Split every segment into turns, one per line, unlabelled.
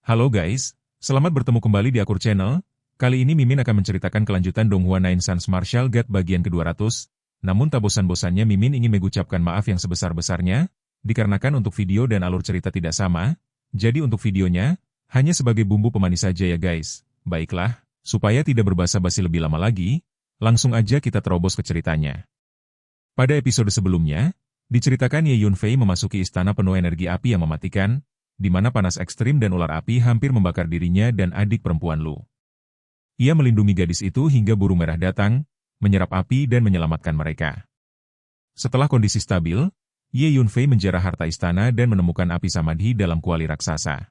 Halo guys, selamat bertemu kembali di Akur Channel. Kali ini Mimin akan menceritakan kelanjutan Donghua Nine Sons Martial God bagian ke-200. Namun tak bosan-bosannya Mimin ingin mengucapkan maaf yang sebesar-besarnya, dikarenakan untuk video dan alur cerita tidak sama. Jadi untuk videonya, hanya sebagai bumbu pemanis saja ya guys. Baiklah, supaya tidak berbasa-basi lebih lama lagi, langsung aja kita terobos ke ceritanya. Pada episode sebelumnya, diceritakan Ye Yunfei memasuki istana penuh energi api yang mematikan, di mana panas ekstrim dan ular api hampir membakar dirinya dan adik perempuan Lu. Ia melindungi gadis itu hingga burung merah datang, menyerap api dan menyelamatkan mereka. Setelah kondisi stabil, Ye Yunfei menjarah harta istana dan menemukan api samadhi dalam kuali raksasa.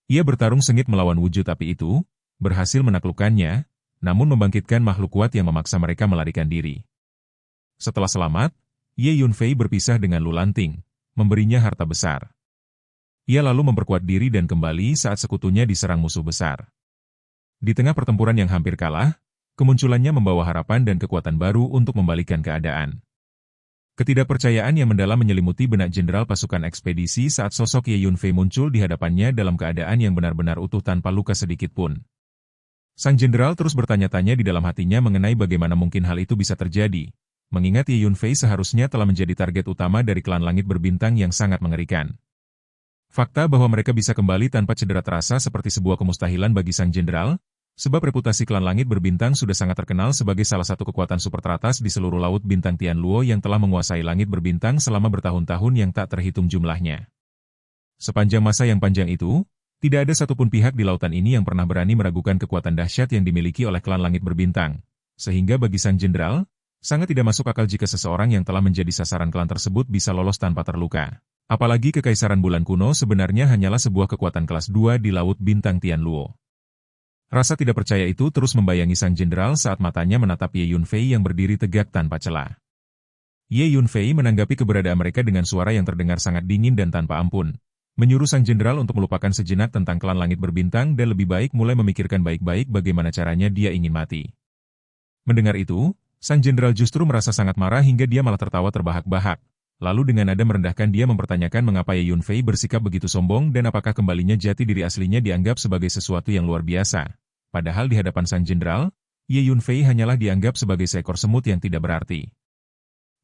Ia bertarung sengit melawan wujud api itu, berhasil menaklukkannya, namun membangkitkan makhluk kuat yang memaksa mereka melarikan diri. Setelah selamat, Ye Yunfei berpisah dengan Lu Lanting, memberinya harta besar. Ia lalu memperkuat diri dan kembali saat sekutunya diserang musuh besar. Di tengah pertempuran yang hampir kalah, kemunculannya membawa harapan dan kekuatan baru untuk membalikkan keadaan. Ketidakpercayaan yang mendalam menyelimuti benak jenderal pasukan ekspedisi saat sosok Ye Yunfei muncul di hadapannya dalam keadaan yang benar-benar utuh tanpa luka sedikit pun. Sang jenderal terus bertanya-tanya di dalam hatinya mengenai bagaimana mungkin hal itu bisa terjadi, mengingat Ye Yunfei seharusnya telah menjadi target utama dari klan langit berbintang yang sangat mengerikan. Fakta bahwa mereka bisa kembali tanpa cedera terasa seperti sebuah kemustahilan bagi sang jenderal, sebab reputasi klan langit berbintang sudah sangat terkenal sebagai salah satu kekuatan super teratas di seluruh laut bintang Tianluo yang telah menguasai langit berbintang selama bertahun-tahun yang tak terhitung jumlahnya. Sepanjang masa yang panjang itu, tidak ada satupun pihak di lautan ini yang pernah berani meragukan kekuatan dahsyat yang dimiliki oleh klan langit berbintang, sehingga bagi sang jenderal, sangat tidak masuk akal jika seseorang yang telah menjadi sasaran klan tersebut bisa lolos tanpa terluka. Apalagi Kekaisaran Bulan Kuno sebenarnya hanyalah sebuah kekuatan kelas 2 di Laut Bintang Tianluo. Rasa tidak percaya itu terus membayangi sang jenderal saat matanya menatap Ye Yunfei yang berdiri tegak tanpa celah. Ye Yunfei menanggapi keberadaan mereka dengan suara yang terdengar sangat dingin dan tanpa ampun, menyuruh sang jenderal untuk melupakan sejenak tentang klan langit berbintang dan lebih baik mulai memikirkan baik-baik bagaimana caranya dia ingin mati. Mendengar itu, sang jenderal justru merasa sangat marah hingga dia malah tertawa terbahak-bahak. Lalu dengan nada merendahkan dia mempertanyakan mengapa Ye Yunfei bersikap begitu sombong dan apakah kembalinya jati diri aslinya dianggap sebagai sesuatu yang luar biasa. Padahal di hadapan sang jenderal, Ye Yunfei hanyalah dianggap sebagai seekor semut yang tidak berarti.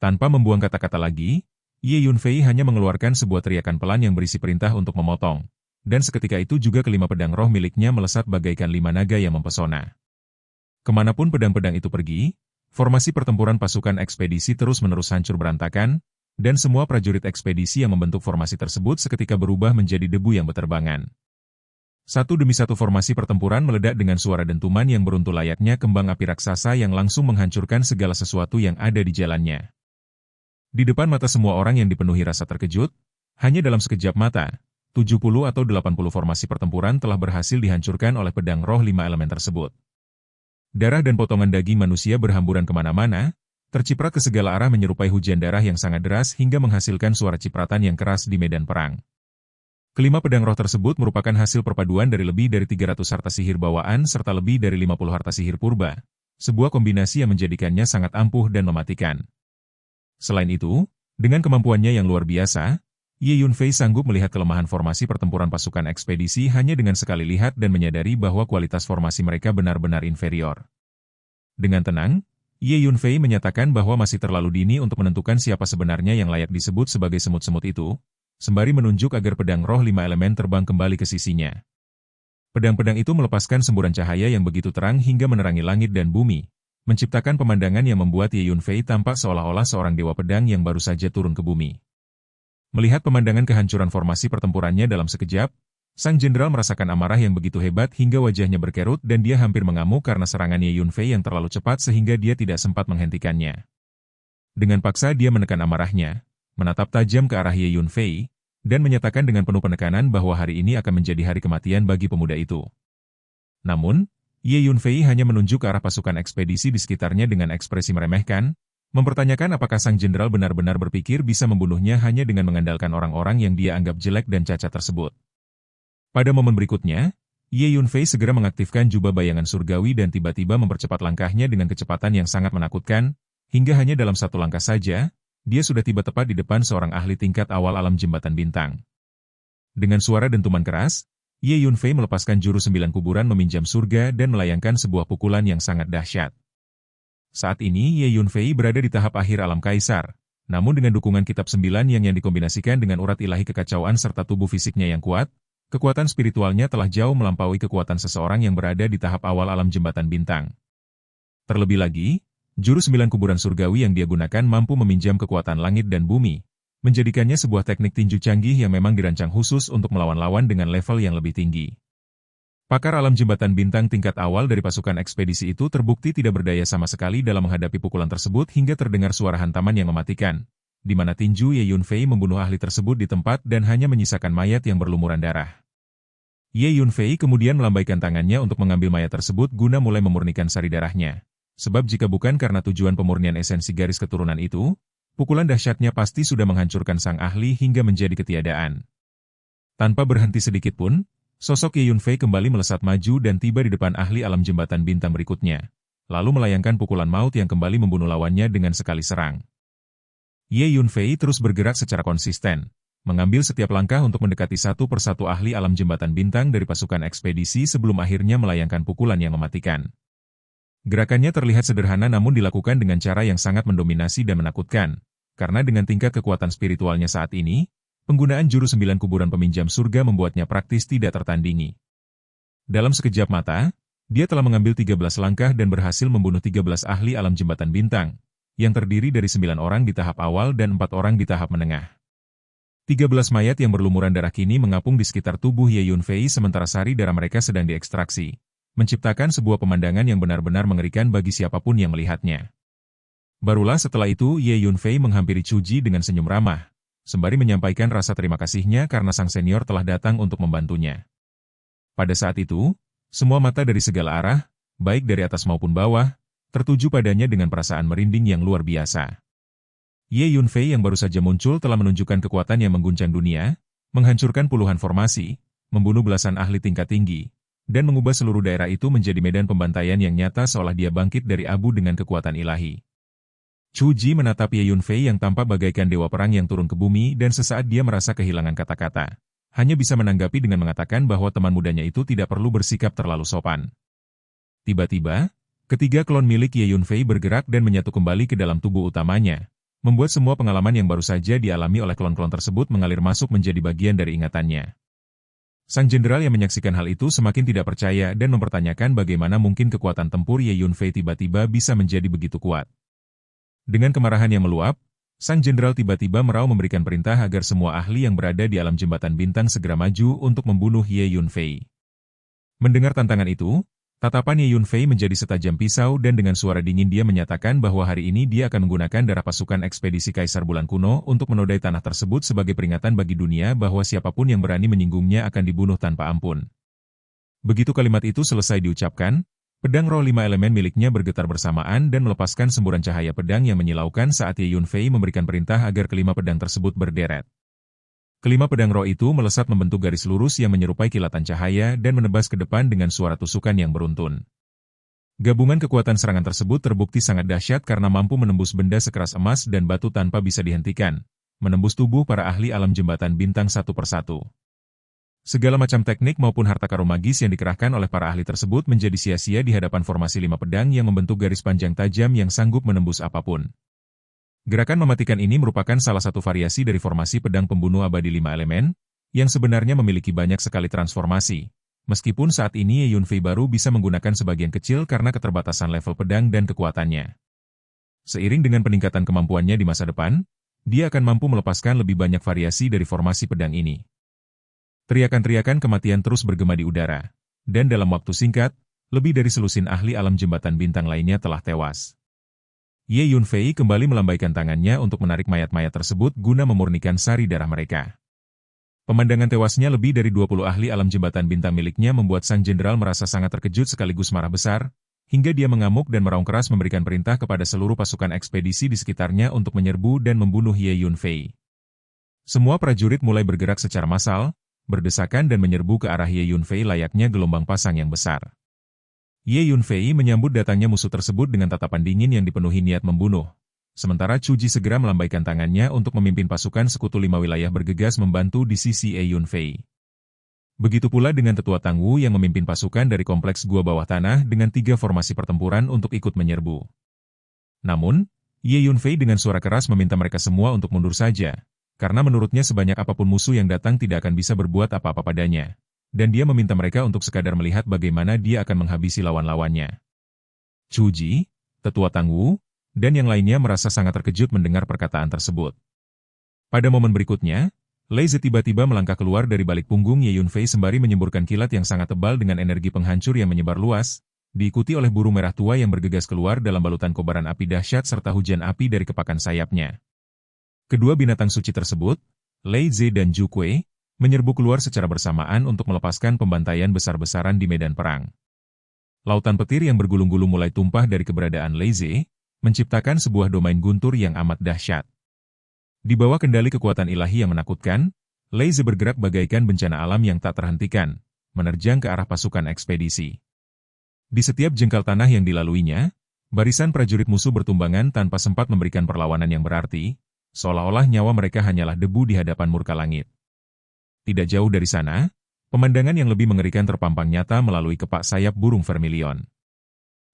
Tanpa membuang kata-kata lagi, Ye Yunfei hanya mengeluarkan sebuah teriakan pelan yang berisi perintah untuk memotong. Dan seketika itu juga kelima pedang roh miliknya melesat bagaikan 5 naga yang mempesona. Kemanapun pedang-pedang itu pergi, formasi pertempuran pasukan ekspedisi terus-menerus hancur berantakan, dan semua prajurit ekspedisi yang membentuk formasi tersebut seketika berubah menjadi debu yang berterbangan. Satu demi satu formasi pertempuran meledak dengan suara dentuman yang beruntul layaknya kembang api raksasa yang langsung menghancurkan segala sesuatu yang ada di jalannya. Di depan mata semua orang yang dipenuhi rasa terkejut, hanya dalam sekejap mata, 70 atau 80 formasi pertempuran telah berhasil dihancurkan oleh pedang roh 5 elemen tersebut. Darah dan potongan daging manusia berhamburan kemana-mana, terciprat ke segala arah menyerupai hujan darah yang sangat deras hingga menghasilkan suara cipratan yang keras di medan perang. Kelima pedang roh tersebut merupakan hasil perpaduan dari lebih dari 300 harta sihir bawaan serta lebih dari 50 harta sihir purba, sebuah kombinasi yang menjadikannya sangat ampuh dan mematikan. Selain itu, dengan kemampuannya yang luar biasa, Ye Yunfei sanggup melihat kelemahan formasi pertempuran pasukan ekspedisi hanya dengan sekali lihat dan menyadari bahwa kualitas formasi mereka benar-benar inferior. Dengan tenang, Ye Yunfei menyatakan bahwa masih terlalu dini untuk menentukan siapa sebenarnya yang layak disebut sebagai semut-semut itu, sembari menunjuk agar pedang roh 5 elemen terbang kembali ke sisinya. Pedang-pedang itu melepaskan semburan cahaya yang begitu terang hingga menerangi langit dan bumi, menciptakan pemandangan yang membuat Ye Yunfei tampak seolah-olah seorang dewa pedang yang baru saja turun ke bumi. Melihat pemandangan kehancuran formasi pertempurannya dalam sekejap, sang jenderal merasakan amarah yang begitu hebat hingga wajahnya berkerut dan dia hampir mengamuk karena serangan Ye Yunfei yang terlalu cepat sehingga dia tidak sempat menghentikannya. Dengan paksa dia menekan amarahnya, menatap tajam ke arah Ye Yunfei, dan menyatakan dengan penuh penekanan bahwa hari ini akan menjadi hari kematian bagi pemuda itu. Namun, Ye Yunfei hanya menunjuk ke arah pasukan ekspedisi di sekitarnya dengan ekspresi meremehkan, mempertanyakan apakah sang jenderal benar-benar berpikir bisa membunuhnya hanya dengan mengandalkan orang-orang yang dia anggap jelek dan cacat tersebut. Pada momen berikutnya, Ye Yunfei segera mengaktifkan jubah bayangan surgawi dan tiba-tiba mempercepat langkahnya dengan kecepatan yang sangat menakutkan, hingga hanya dalam satu langkah saja, dia sudah tiba tepat di depan seorang ahli tingkat awal alam jembatan bintang. Dengan suara dentuman keras, Ye Yunfei melepaskan jurus 9 kuburan meminjam surga dan melayangkan sebuah pukulan yang sangat dahsyat. Saat ini Ye Yunfei berada di tahap akhir alam kaisar, namun dengan dukungan kitab 9 yang dikombinasikan dengan urat ilahi kekacauan serta tubuh fisiknya yang kuat, kekuatan spiritualnya telah jauh melampaui kekuatan seseorang yang berada di tahap awal alam jembatan bintang. Terlebih lagi, jurus 9 kuburan surgawi yang dia gunakan mampu meminjam kekuatan langit dan bumi, menjadikannya sebuah teknik tinju canggih yang memang dirancang khusus untuk melawan lawan dengan level yang lebih tinggi. Pakar alam jembatan bintang tingkat awal dari pasukan ekspedisi itu terbukti tidak berdaya sama sekali dalam menghadapi pukulan tersebut hingga terdengar suara hantaman yang mematikan, di mana tinju Ye Yunfei membunuh ahli tersebut di tempat dan hanya menyisakan mayat yang berlumuran darah. Ye Yunfei kemudian melambaikan tangannya untuk mengambil mayat tersebut guna mulai memurnikan sari darahnya. Sebab jika bukan karena tujuan pemurnian esensi garis keturunan itu, pukulan dahsyatnya pasti sudah menghancurkan sang ahli hingga menjadi ketiadaan. Tanpa berhenti sedikit pun, sosok Ye Yunfei kembali melesat maju dan tiba di depan ahli alam jembatan bintang berikutnya, lalu melayangkan pukulan maut yang kembali membunuh lawannya dengan sekali serang. Ye Yunfei terus bergerak secara konsisten, mengambil setiap langkah untuk mendekati satu persatu ahli alam jembatan bintang dari pasukan ekspedisi sebelum akhirnya melayangkan pukulan yang mematikan. Gerakannya terlihat sederhana namun dilakukan dengan cara yang sangat mendominasi dan menakutkan, karena dengan tingkat kekuatan spiritualnya saat ini, penggunaan jurus 9 kuburan peminjam surga membuatnya praktis tidak tertandingi. Dalam sekejap mata, dia telah mengambil 13 langkah dan berhasil membunuh 13 ahli alam jembatan bintang, yang terdiri dari 9 orang di tahap awal dan 4 orang di tahap menengah. 13 mayat yang berlumuran darah kini mengapung di sekitar tubuh Ye Yunfei sementara sari darah mereka sedang diekstraksi, menciptakan sebuah pemandangan yang benar-benar mengerikan bagi siapapun yang melihatnya. Barulah setelah itu Ye Yunfei menghampiri Chu Ji dengan senyum ramah, sembari menyampaikan rasa terima kasihnya karena sang senior telah datang untuk membantunya. Pada saat itu, semua mata dari segala arah, baik dari atas maupun bawah, tertuju padanya dengan perasaan merinding yang luar biasa. Ye Yunfei yang baru saja muncul telah menunjukkan kekuatan yang mengguncang dunia, menghancurkan puluhan formasi, membunuh belasan ahli tingkat tinggi, dan mengubah seluruh daerah itu menjadi medan pembantaian yang nyata seolah dia bangkit dari abu dengan kekuatan ilahi. Chu Ji menatap Ye Yunfei yang tampak bagaikan dewa perang yang turun ke bumi dan sesaat dia merasa kehilangan kata-kata. Hanya bisa menanggapi dengan mengatakan bahwa teman mudanya itu tidak perlu bersikap terlalu sopan. Tiba-tiba, ketiga klon milik Ye Yunfei bergerak dan menyatu kembali ke dalam tubuh utamanya, membuat semua pengalaman yang baru saja dialami oleh klon-klon tersebut mengalir masuk menjadi bagian dari ingatannya. Sang jenderal yang menyaksikan hal itu semakin tidak percaya dan mempertanyakan bagaimana mungkin kekuatan tempur Ye Yunfei tiba-tiba bisa menjadi begitu kuat. Dengan kemarahan yang meluap, sang jenderal tiba-tiba merau memberikan perintah agar semua ahli yang berada di alam jembatan bintang segera maju untuk membunuh Ye Yunfei. Mendengar tantangan itu, tatapan Ye Yunfei menjadi setajam pisau dan dengan suara dingin dia menyatakan bahwa hari ini dia akan menggunakan darah pasukan ekspedisi Kaisar Bulan Kuno untuk menodai tanah tersebut sebagai peringatan bagi dunia bahwa siapapun yang berani menyinggungnya akan dibunuh tanpa ampun. Begitu kalimat itu selesai diucapkan, pedang roh 5 elemen miliknya bergetar bersamaan dan melepaskan semburan cahaya pedang yang menyilaukan saat Ye Yunfei memberikan perintah agar kelima pedang tersebut berderet. Kelima pedang roh itu melesat membentuk garis lurus yang menyerupai kilatan cahaya dan menebas ke depan dengan suara tusukan yang beruntun. Gabungan kekuatan serangan tersebut terbukti sangat dahsyat karena mampu menembus benda sekeras emas dan batu tanpa bisa dihentikan, menembus tubuh para ahli alam jembatan bintang satu persatu. Segala macam teknik maupun harta karun magis yang dikerahkan oleh para ahli tersebut menjadi sia-sia di hadapan formasi 5 pedang yang membentuk garis panjang tajam yang sanggup menembus apapun. Gerakan mematikan ini merupakan salah satu variasi dari formasi pedang pembunuh abadi 5 elemen, yang sebenarnya memiliki banyak sekali transformasi, meskipun saat ini Ye Yunfei baru bisa menggunakan sebagian kecil karena keterbatasan level pedang dan kekuatannya. Seiring dengan peningkatan kemampuannya di masa depan, dia akan mampu melepaskan lebih banyak variasi dari formasi pedang ini. Teriakan-teriakan kematian terus bergema di udara, dan dalam waktu singkat, lebih dari selusin ahli alam jembatan bintang lainnya telah tewas. Ye Yunfei kembali melambaikan tangannya untuk menarik mayat-mayat tersebut guna memurnikan sari darah mereka. Pemandangan tewasnya lebih dari 20 ahli alam jembatan bintang miliknya membuat sang jenderal merasa sangat terkejut sekaligus marah besar, hingga dia mengamuk dan meraung keras memberikan perintah kepada seluruh pasukan ekspedisi di sekitarnya untuk menyerbu dan membunuh Ye Yunfei. Semua prajurit mulai bergerak secara massal, berdesakan dan menyerbu ke arah Ye Yunfei layaknya gelombang pasang yang besar. Ye Yunfei menyambut datangnya musuh tersebut dengan tatapan dingin yang dipenuhi niat membunuh. Sementara Chu Ji segera melambaikan tangannya untuk memimpin pasukan sekutu 5 wilayah bergegas membantu di sisi Ye Yunfei. Begitu pula dengan Tetua Tangwu yang memimpin pasukan dari kompleks gua bawah tanah dengan 3 formasi pertempuran untuk ikut menyerbu. Namun, Ye Yunfei dengan suara keras meminta mereka semua untuk mundur saja, karena menurutnya sebanyak apapun musuh yang datang tidak akan bisa berbuat apa-apa padanya. Dan dia meminta mereka untuk sekadar melihat bagaimana dia akan menghabisi lawan-lawannya. Chu Ji, Tetua Tangwu, dan yang lainnya merasa sangat terkejut mendengar perkataan tersebut. Pada momen berikutnya, Lei Ze tiba-tiba melangkah keluar dari balik punggung Ye Yunfei sembari menyemburkan kilat yang sangat tebal dengan energi penghancur yang menyebar luas, diikuti oleh burung merah tua yang bergegas keluar dalam balutan kobaran api dahsyat serta hujan api dari kepakan sayapnya. Kedua binatang suci tersebut, Lei Ze dan Zhu Kuei, menyerbu keluar secara bersamaan untuk melepaskan pembantaian besar-besaran di medan perang. Lautan petir yang bergulung-gulung mulai tumpah dari keberadaan Lei Ze, menciptakan sebuah domain guntur yang amat dahsyat. Di bawah kendali kekuatan ilahi yang menakutkan, Lei Ze bergerak bagaikan bencana alam yang tak terhentikan, menerjang ke arah pasukan ekspedisi. Di setiap jengkal tanah yang dilaluinya, barisan prajurit musuh bertumbangan tanpa sempat memberikan perlawanan yang berarti, seolah-olah nyawa mereka hanyalah debu di hadapan murka langit. Tidak jauh dari sana, pemandangan yang lebih mengerikan terpampang nyata melalui kepak sayap burung vermilion.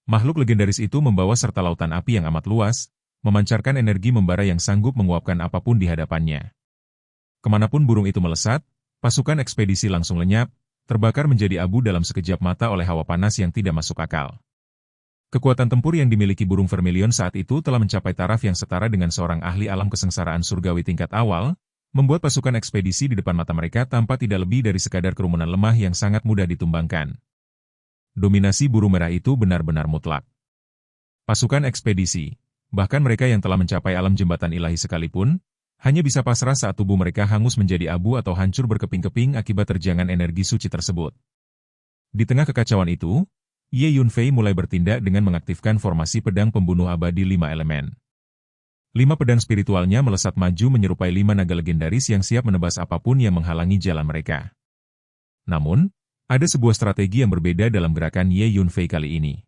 Makhluk legendaris itu membawa serta lautan api yang amat luas, memancarkan energi membara yang sanggup menguapkan apapun di hadapannya. Kemanapun burung itu melesat, pasukan ekspedisi langsung lenyap, terbakar menjadi abu dalam sekejap mata oleh hawa panas yang tidak masuk akal. Kekuatan tempur yang dimiliki burung vermilion saat itu telah mencapai taraf yang setara dengan seorang ahli alam kesengsaraan surgawi tingkat awal, membuat pasukan ekspedisi di depan mata mereka tampak tidak lebih dari sekadar kerumunan lemah yang sangat mudah ditumbangkan. Dominasi burung merah itu benar-benar mutlak. Pasukan ekspedisi, bahkan mereka yang telah mencapai alam jembatan ilahi sekalipun, hanya bisa pasrah saat tubuh mereka hangus menjadi abu atau hancur berkeping-keping akibat terjangan energi suci tersebut. Di tengah kekacauan itu, Ye Yunfei mulai bertindak dengan mengaktifkan formasi pedang pembunuh abadi 5 elemen. 5 pedang spiritualnya melesat maju menyerupai 5 naga legendaris yang siap menebas apapun yang menghalangi jalan mereka. Namun, ada sebuah strategi yang berbeda dalam gerakan Ye Yunfei kali ini.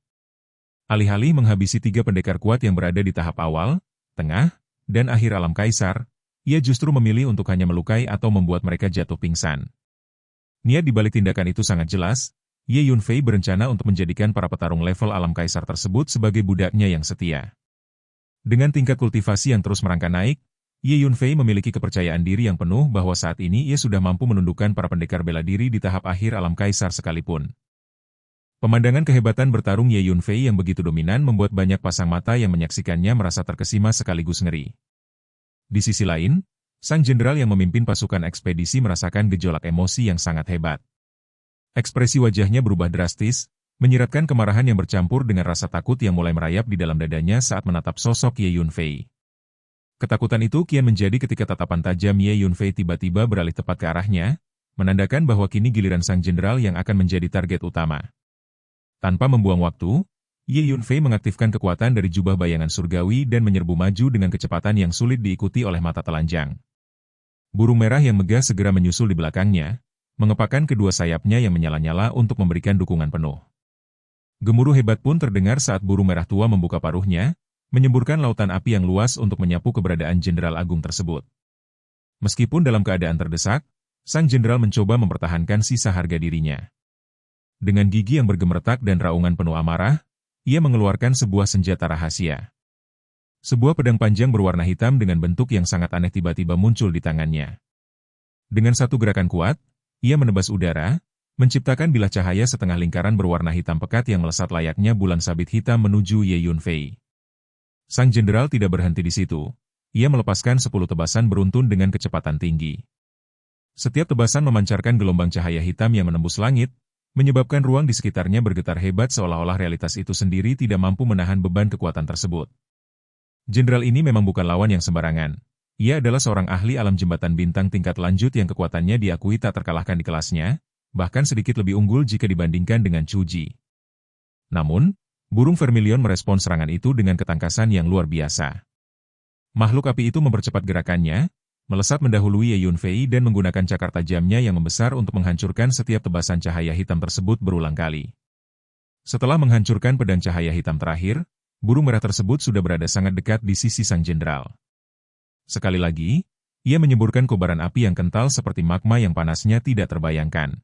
Alih-alih menghabisi 3 pendekar kuat yang berada di tahap awal, tengah, dan akhir alam kaisar, ia justru memilih untuk hanya melukai atau membuat mereka jatuh pingsan. Niat di balik tindakan itu sangat jelas, Ye Yunfei berencana untuk menjadikan para petarung level alam kaisar tersebut sebagai budaknya yang setia. Dengan tingkat kultivasi yang terus merangkak naik, Ye Yunfei memiliki kepercayaan diri yang penuh bahwa saat ini ia sudah mampu menundukkan para pendekar bela diri di tahap akhir alam kaisar sekalipun. Pemandangan kehebatan bertarung Ye Yunfei yang begitu dominan membuat banyak pasang mata yang menyaksikannya merasa terkesima sekaligus ngeri. Di sisi lain, sang jenderal yang memimpin pasukan ekspedisi merasakan gejolak emosi yang sangat hebat. Ekspresi wajahnya berubah drastis, menyiratkan kemarahan yang bercampur dengan rasa takut yang mulai merayap di dalam dadanya saat menatap sosok Ye Yunfei. Ketakutan itu kian menjadi ketika tatapan tajam Ye Yunfei tiba-tiba beralih tepat ke arahnya, menandakan bahwa kini giliran sang jenderal yang akan menjadi target utama. Tanpa membuang waktu, Ye Yunfei mengaktifkan kekuatan dari jubah bayangan surgawi dan menyerbu maju dengan kecepatan yang sulit diikuti oleh mata telanjang. Burung merah yang megah segera menyusul di belakangnya, mengepakkan kedua sayapnya yang menyala-nyala untuk memberikan dukungan penuh. Gemuruh hebat pun terdengar saat burung merah tua membuka paruhnya, menyemburkan lautan api yang luas untuk menyapu keberadaan Jenderal Agung tersebut. Meskipun dalam keadaan terdesak, sang jenderal mencoba mempertahankan sisa harga dirinya. Dengan gigi yang bergemeretak dan raungan penuh amarah, ia mengeluarkan sebuah senjata rahasia. Sebuah pedang panjang berwarna hitam dengan bentuk yang sangat aneh tiba-tiba muncul di tangannya. Dengan satu gerakan kuat, ia menebas udara, menciptakan bilah cahaya setengah lingkaran berwarna hitam pekat yang melesat layaknya bulan sabit hitam menuju Ye Yunfei. Sang jenderal tidak berhenti di situ. Ia melepaskan 10 tebasan beruntun dengan kecepatan tinggi. Setiap tebasan memancarkan gelombang cahaya hitam yang menembus langit, menyebabkan ruang di sekitarnya bergetar hebat seolah-olah realitas itu sendiri tidak mampu menahan beban kekuatan tersebut. Jenderal ini memang bukan lawan yang sembarangan. Ia adalah seorang ahli alam jembatan bintang tingkat lanjut yang kekuatannya diakui tak terkalahkan di kelasnya, bahkan sedikit lebih unggul jika dibandingkan dengan Chu Ji. Namun, burung vermilion merespons serangan itu dengan ketangkasan yang luar biasa. Makhluk api itu mempercepat gerakannya, melesat mendahului Ye Yunfei dan menggunakan cakar tajamnya yang membesar untuk menghancurkan setiap tebasan cahaya hitam tersebut berulang kali. Setelah menghancurkan pedang cahaya hitam terakhir, burung merah tersebut sudah berada sangat dekat di sisi sang jenderal. Sekali lagi, ia menyemburkan kobaran api yang kental seperti magma yang panasnya tidak terbayangkan.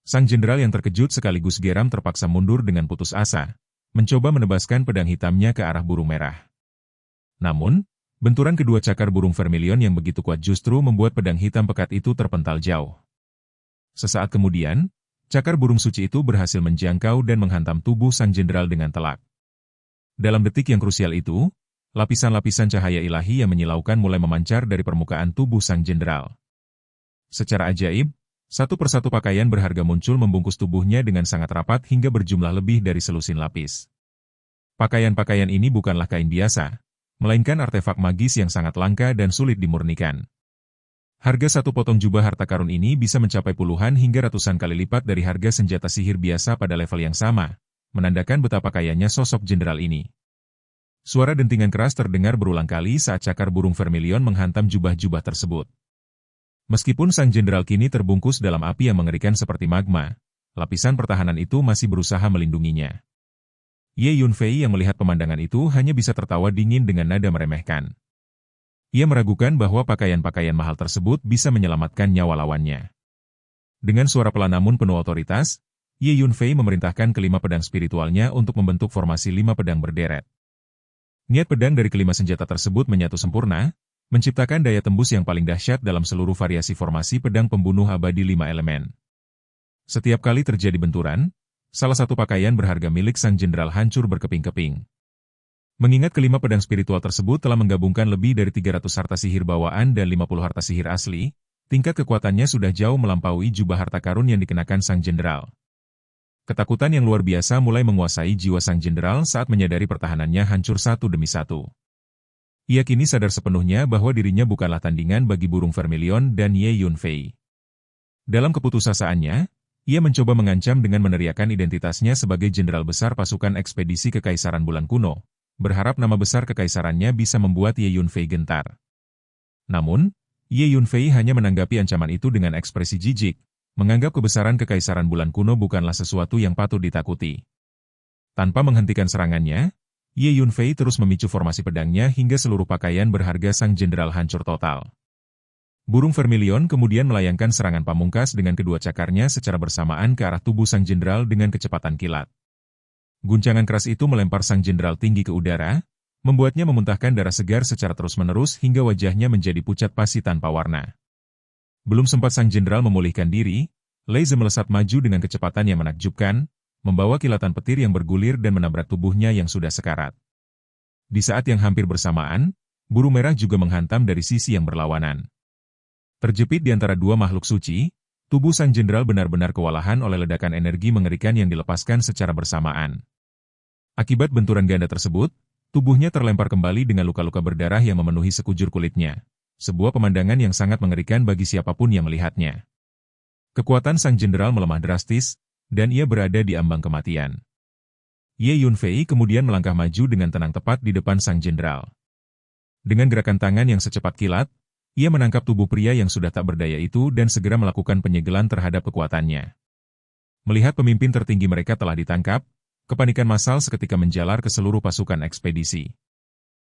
Sang jenderal yang terkejut sekaligus geram terpaksa mundur dengan putus asa, mencoba menebaskan pedang hitamnya ke arah burung merah. Namun, benturan kedua cakar burung vermilion yang begitu kuat justru membuat pedang hitam pekat itu terpental jauh. Sesaat kemudian, cakar burung suci itu berhasil menjangkau dan menghantam tubuh sang jenderal dengan telak. Dalam detik yang krusial itu, lapisan-lapisan cahaya ilahi yang menyilaukan mulai memancar dari permukaan tubuh sang jenderal. Secara ajaib, satu persatu pakaian berharga muncul membungkus tubuhnya dengan sangat rapat hingga berjumlah lebih dari selusin lapis. Pakaian-pakaian ini bukanlah kain biasa, melainkan artefak magis yang sangat langka dan sulit dimurnikan. Harga satu potong jubah harta karun ini bisa mencapai puluhan hingga ratusan kali lipat dari harga senjata sihir biasa pada level yang sama, menandakan betapa kayanya sosok jenderal ini. Suara dentingan keras terdengar berulang kali saat cakar burung vermilion menghantam jubah-jubah tersebut. Meskipun sang jenderal kini terbungkus dalam api yang mengerikan seperti magma, lapisan pertahanan itu masih berusaha melindunginya. Ye Yunfei yang melihat pemandangan itu hanya bisa tertawa dingin dengan nada meremehkan. Ia meragukan bahwa pakaian-pakaian mahal tersebut bisa menyelamatkan nyawa lawannya. Dengan suara pelan namun penuh otoritas, Ye Yunfei memerintahkan kelima pedang spiritualnya untuk membentuk formasi 5 pedang berderet. Niat pedang dari kelima senjata tersebut menyatu sempurna, menciptakan daya tembus yang paling dahsyat dalam seluruh variasi formasi pedang pembunuh abadi 5 elemen. Setiap kali terjadi benturan, salah satu pakaian berharga milik sang jenderal hancur berkeping-keping. Mengingat kelima pedang spiritual tersebut telah menggabungkan lebih dari 300 harta sihir bawaan dan 50 harta sihir asli, tingkat kekuatannya sudah jauh melampaui jubah harta karun yang dikenakan sang jenderal. Ketakutan yang luar biasa mulai menguasai jiwa sang jenderal saat menyadari pertahanannya hancur satu demi satu. Ia kini sadar sepenuhnya bahwa dirinya bukanlah tandingan bagi burung vermilion dan Ye Yunfei. Dalam keputusasaannya, ia mencoba mengancam dengan meneriakkan identitasnya sebagai jenderal besar pasukan ekspedisi Kekaisaran Bulan Kuno, berharap nama besar kekaisarannya bisa membuat Ye Yunfei gentar. Namun, Ye Yunfei hanya menanggapi ancaman itu dengan ekspresi jijik, menganggap kebesaran Kekaisaran Bulan Kuno bukanlah sesuatu yang patut ditakuti. Tanpa menghentikan serangannya, Ye Yunfei terus memicu formasi pedangnya hingga seluruh pakaian berharga sang jenderal hancur total. Burung vermilion kemudian melayangkan serangan pamungkas dengan kedua cakarnya secara bersamaan ke arah tubuh sang jenderal dengan kecepatan kilat. Guncangan keras itu melempar sang jenderal tinggi ke udara, membuatnya memuntahkan darah segar secara terus-menerus hingga wajahnya menjadi pucat pasi tanpa warna. Belum sempat sang jenderal memulihkan diri, Lei Ze melesat maju dengan kecepatan yang menakjubkan, membawa kilatan petir yang bergulir dan menabrak tubuhnya yang sudah sekarat. Di saat yang hampir bersamaan, burung merah juga menghantam dari sisi yang berlawanan. Terjepit di antara dua makhluk suci, tubuh sang jenderal benar-benar kewalahan oleh ledakan energi mengerikan yang dilepaskan secara bersamaan. Akibat benturan ganda tersebut, tubuhnya terlempar kembali dengan luka-luka berdarah yang memenuhi sekujur kulitnya. Sebuah pemandangan yang sangat mengerikan bagi siapapun yang melihatnya. Kekuatan sang jenderal melemah drastis, dan ia berada di ambang kematian. Ye Yunfei kemudian melangkah maju dengan tenang tepat di depan sang jenderal. Dengan gerakan tangan yang secepat kilat, ia menangkap tubuh pria yang sudah tak berdaya itu dan segera melakukan penyegelan terhadap kekuatannya. Melihat pemimpin tertinggi mereka telah ditangkap, kepanikan massal seketika menjalar ke seluruh pasukan ekspedisi.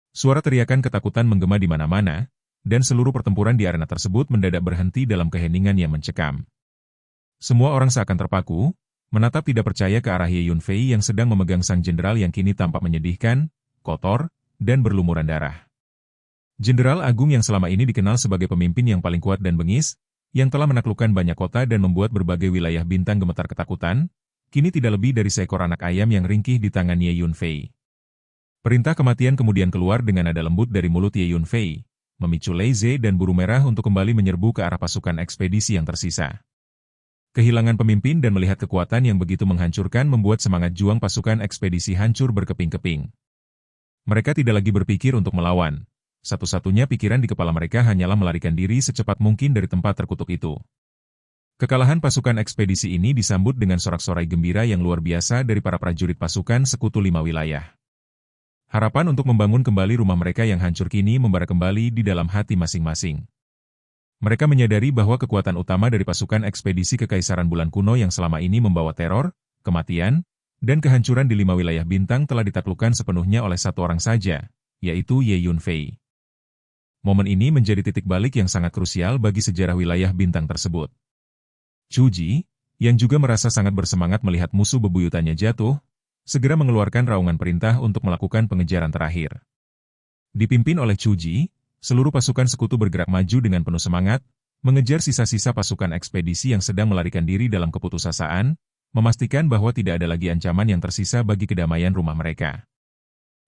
Suara teriakan ketakutan menggema di mana-mana, dan seluruh pertempuran di arena tersebut mendadak berhenti dalam keheningan yang mencekam. Semua orang seakan terpaku, menatap tidak percaya ke arah Ye Yunfei yang sedang memegang sang jenderal yang kini tampak menyedihkan, kotor, dan berlumuran darah. Jenderal Agung yang selama ini dikenal sebagai pemimpin yang paling kuat dan bengis, yang telah menaklukkan banyak kota dan membuat berbagai wilayah bintang gemetar ketakutan, kini tidak lebih dari seekor anak ayam yang ringkih di tangan Ye Yunfei. Perintah kematian kemudian keluar dengan nada lembut dari mulut Ye Yunfei, memicu Lei Ze dan Burung Merah untuk kembali menyerbu ke arah pasukan ekspedisi yang tersisa. Kehilangan pemimpin dan melihat kekuatan yang begitu menghancurkan membuat semangat juang pasukan ekspedisi hancur berkeping-keping. Mereka tidak lagi berpikir untuk melawan. Satu-satunya pikiran di kepala mereka hanyalah melarikan diri secepat mungkin dari tempat terkutuk itu. Kekalahan pasukan ekspedisi ini disambut dengan sorak-sorai gembira yang luar biasa dari para prajurit pasukan Sekutu 5 Wilayah. Harapan untuk membangun kembali rumah mereka yang hancur kini membara kembali di dalam hati masing-masing. Mereka menyadari bahwa kekuatan utama dari pasukan ekspedisi Kekaisaran Bulan Kuno yang selama ini membawa teror, kematian, dan kehancuran di 5 wilayah bintang telah ditaklukkan sepenuhnya oleh satu orang saja, yaitu Ye Yunfei. Momen ini menjadi titik balik yang sangat krusial bagi sejarah wilayah bintang tersebut. Chu Ji, yang juga merasa sangat bersemangat melihat musuh bebuyutannya jatuh, segera mengeluarkan raungan perintah untuk melakukan pengejaran terakhir. Dipimpin oleh Chuji, seluruh pasukan sekutu bergerak maju dengan penuh semangat, mengejar sisa-sisa pasukan ekspedisi yang sedang melarikan diri dalam keputusasaan, memastikan bahwa tidak ada lagi ancaman yang tersisa bagi kedamaian rumah mereka.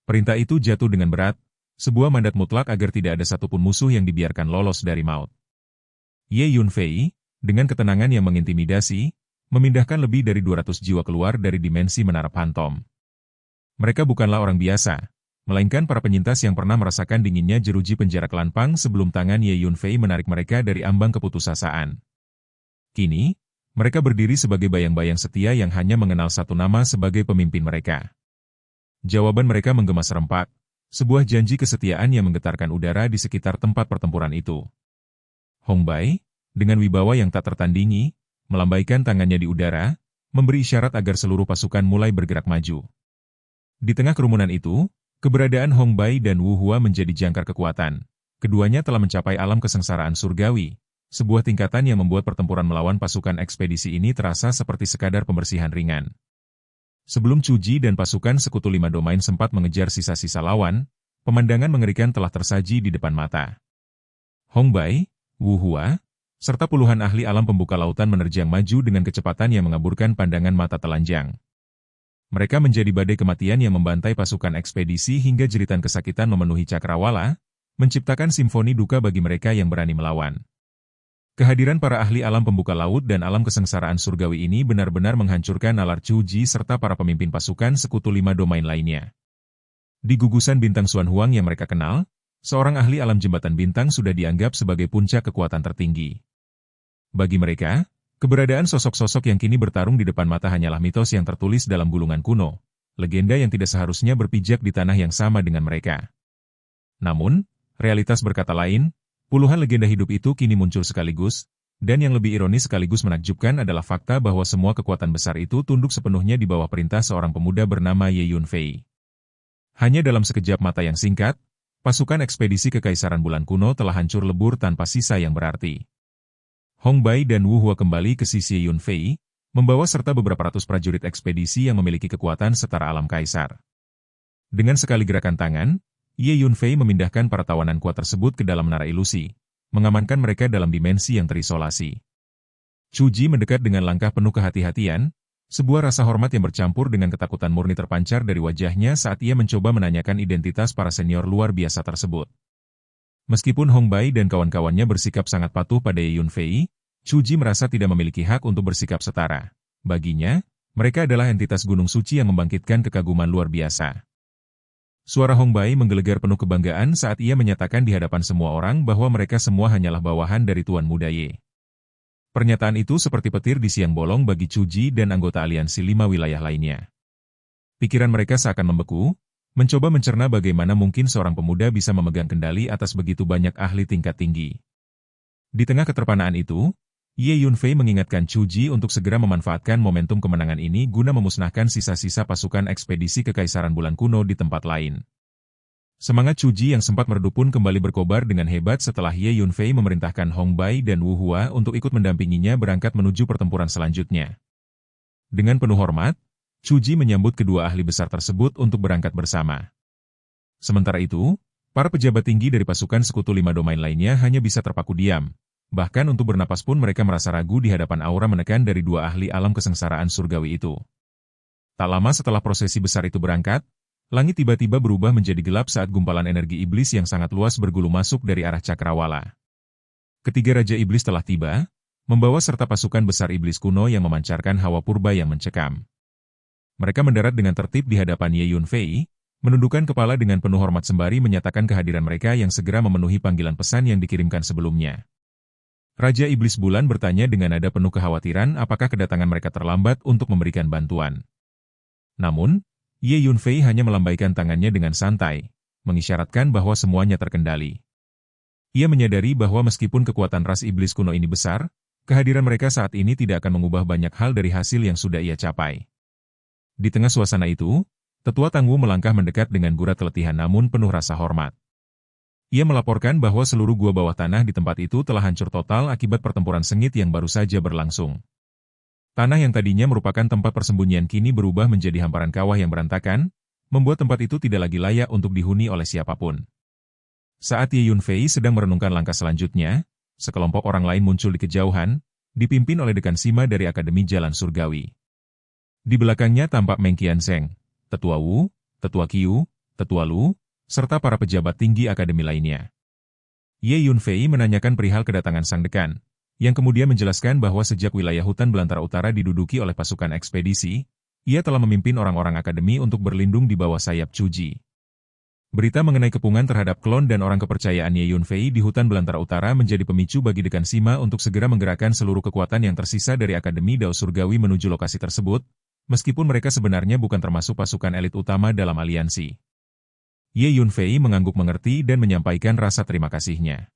Perintah itu jatuh dengan berat, sebuah mandat mutlak agar tidak ada satupun musuh yang dibiarkan lolos dari maut. Ye Yunfei, dengan ketenangan yang mengintimidasi, memindahkan lebih dari 200 jiwa keluar dari dimensi Menara Phantom. Mereka bukanlah orang biasa, melainkan para penyintas yang pernah merasakan dinginnya jeruji penjara Kelanpang sebelum tangan Ye Yunfei menarik mereka dari ambang keputusasaan. Kini, mereka berdiri sebagai bayang-bayang setia yang hanya mengenal satu nama sebagai pemimpin mereka. Jawaban mereka menggema serempak, sebuah janji kesetiaan yang menggetarkan udara di sekitar tempat pertempuran itu. Hong Bai, dengan wibawa yang tak tertandingi, melambaikan tangannya di udara, memberi isyarat agar seluruh pasukan mulai bergerak maju. Di tengah kerumunan itu, keberadaan Hong Bai dan Wu Hua menjadi jangkar kekuatan. Keduanya telah mencapai alam kesengsaraan surgawi, sebuah tingkatan yang membuat pertempuran melawan pasukan ekspedisi ini terasa seperti sekadar pembersihan ringan. Sebelum Chuji dan pasukan sekutu 5 domain sempat mengejar sisa-sisa lawan, pemandangan mengerikan telah tersaji di depan mata. Hong Bai, Wu Hua, serta puluhan ahli alam pembuka lautan menerjang maju dengan kecepatan yang mengaburkan pandangan mata telanjang. Mereka menjadi badai kematian yang membantai pasukan ekspedisi hingga jeritan kesakitan memenuhi cakrawala, menciptakan simfoni duka bagi mereka yang berani melawan. Kehadiran para ahli alam pembuka laut dan alam kesengsaraan surgawi ini benar-benar menghancurkan nalar Chuji serta para pemimpin pasukan sekutu 5 domain lainnya. Di gugusan bintang Xuan Huang yang mereka kenal, seorang ahli alam jembatan bintang sudah dianggap sebagai puncak kekuatan tertinggi. Bagi mereka, keberadaan sosok-sosok yang kini bertarung di depan mata hanyalah mitos yang tertulis dalam gulungan kuno, legenda yang tidak seharusnya berpijak di tanah yang sama dengan mereka. Namun, realitas berkata lain. Puluhan legenda hidup itu kini muncul sekaligus, dan yang lebih ironis sekaligus menakjubkan adalah fakta bahwa semua kekuatan besar itu tunduk sepenuhnya di bawah perintah seorang pemuda bernama Ye Yunfei. Hanya dalam sekejap mata yang singkat, pasukan ekspedisi Kekaisaran Bulan Kuno telah hancur lebur tanpa sisa yang berarti. Hong Bai dan Wu Hua kembali ke sisi Ye Yunfei, membawa serta beberapa ratus prajurit ekspedisi yang memiliki kekuatan setara alam kaisar. Dengan sekali gerakan tangan, Ye Yunfei memindahkan para tawanan kuat tersebut ke dalam menara ilusi, mengamankan mereka dalam dimensi yang terisolasi. Chuji mendekat dengan langkah penuh kehati-hatian, sebuah rasa hormat yang bercampur dengan ketakutan murni terpancar dari wajahnya saat ia mencoba menanyakan identitas para senior luar biasa tersebut. Meskipun Hong Bai dan kawan-kawannya bersikap sangat patuh pada Ye Yunfei, Chuji merasa tidak memiliki hak untuk bersikap setara. Baginya, mereka adalah entitas gunung suci yang membangkitkan kekaguman luar biasa. Suara Hong Bai menggelegar penuh kebanggaan saat ia menyatakan di hadapan semua orang bahwa mereka semua hanyalah bawahan dari Tuan Muda Ye. Pernyataan itu seperti petir di siang bolong bagi Chuji dan anggota aliansi 5 wilayah lainnya. Pikiran mereka seakan membeku, mencoba mencerna bagaimana mungkin seorang pemuda bisa memegang kendali atas begitu banyak ahli tingkat tinggi. Di tengah keterpanaan itu, Ye Yunfei mengingatkan Chuji untuk segera memanfaatkan momentum kemenangan ini guna memusnahkan sisa-sisa pasukan ekspedisi Kekaisaran Bulan Kuno di tempat lain. Semangat Chuji yang sempat meredup pun kembali berkobar dengan hebat setelah Ye Yunfei memerintahkan Hong Bai dan Wu Hua untuk ikut mendampinginya berangkat menuju pertempuran selanjutnya. Dengan penuh hormat, Chuji menyambut kedua ahli besar tersebut untuk berangkat bersama. Sementara itu, para pejabat tinggi dari pasukan sekutu 5 domain lainnya hanya bisa terpaku diam. Bahkan untuk bernapas pun mereka merasa ragu di hadapan aura menekan dari dua ahli alam kesengsaraan surgawi itu. Tak lama setelah prosesi besar itu berangkat, langit tiba-tiba berubah menjadi gelap saat gumpalan energi iblis yang sangat luas bergulung masuk dari arah cakrawala. Ketiga Raja Iblis telah tiba, membawa serta pasukan besar iblis kuno yang memancarkan hawa purba yang mencekam. Mereka mendarat dengan tertib di hadapan Ye Yunfei, menundukkan kepala dengan penuh hormat sembari menyatakan kehadiran mereka yang segera memenuhi panggilan pesan yang dikirimkan sebelumnya. Raja Iblis Bulan bertanya dengan nada penuh kekhawatiran apakah kedatangan mereka terlambat untuk memberikan bantuan. Namun, Ye Yunfei hanya melambaikan tangannya dengan santai, mengisyaratkan bahwa semuanya terkendali. Ia menyadari bahwa meskipun kekuatan ras iblis kuno ini besar, kehadiran mereka saat ini tidak akan mengubah banyak hal dari hasil yang sudah ia capai. Di tengah suasana itu, Tetua Tangwu melangkah mendekat dengan gurat keletihan namun penuh rasa hormat. Ia melaporkan bahwa seluruh gua bawah tanah di tempat itu telah hancur total akibat pertempuran sengit yang baru saja berlangsung. Tanah yang tadinya merupakan tempat persembunyian kini berubah menjadi hamparan kawah yang berantakan, membuat tempat itu tidak lagi layak untuk dihuni oleh siapapun. Saat Ye Yunfei sedang merenungkan langkah selanjutnya, sekelompok orang lain muncul di kejauhan, dipimpin oleh Dekan Sima dari Akademi Jalan Surgawi. Di belakangnya tampak Meng Qianzheng, Tetua Wu, Tetua Qiu, Tetua Lu, serta para pejabat tinggi akademi lainnya. Ye Yunfei menanyakan perihal kedatangan sang dekan, yang kemudian menjelaskan bahwa sejak wilayah hutan belantara utara diduduki oleh pasukan ekspedisi, ia telah memimpin orang-orang akademi untuk berlindung di bawah sayap Chuji. Berita mengenai kepungan terhadap klon dan orang kepercayaan Ye Yunfei di hutan belantara utara menjadi pemicu bagi Dekan Sima untuk segera menggerakkan seluruh kekuatan yang tersisa dari Akademi Dao Surgawi menuju lokasi tersebut, meskipun mereka sebenarnya bukan termasuk pasukan elit utama dalam aliansi. Ye Yunfei mengangguk mengerti dan menyampaikan rasa terima kasihnya.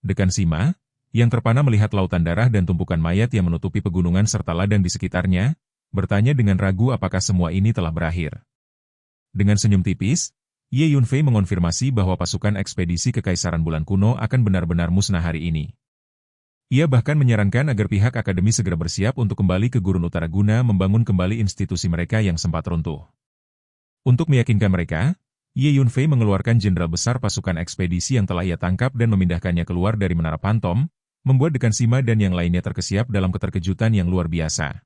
Dekan Sima, yang terpana melihat lautan darah dan tumpukan mayat yang menutupi pegunungan serta ladang di sekitarnya, bertanya dengan ragu apakah semua ini telah berakhir. Dengan senyum tipis, Ye Yunfei mengonfirmasi bahwa pasukan ekspedisi Kekaisaran Bulan Kuno akan benar-benar musnah hari ini. Ia bahkan menyarankan agar pihak akademi segera bersiap untuk kembali ke Gurun Utara guna membangun kembali institusi mereka yang sempat runtuh. Untuk meyakinkan mereka, Ye Yunfei mengeluarkan jenderal besar pasukan ekspedisi yang telah ia tangkap dan memindahkannya keluar dari Menara Pantom, membuat Dekan Sima dan yang lainnya terkesiap dalam keterkejutan yang luar biasa.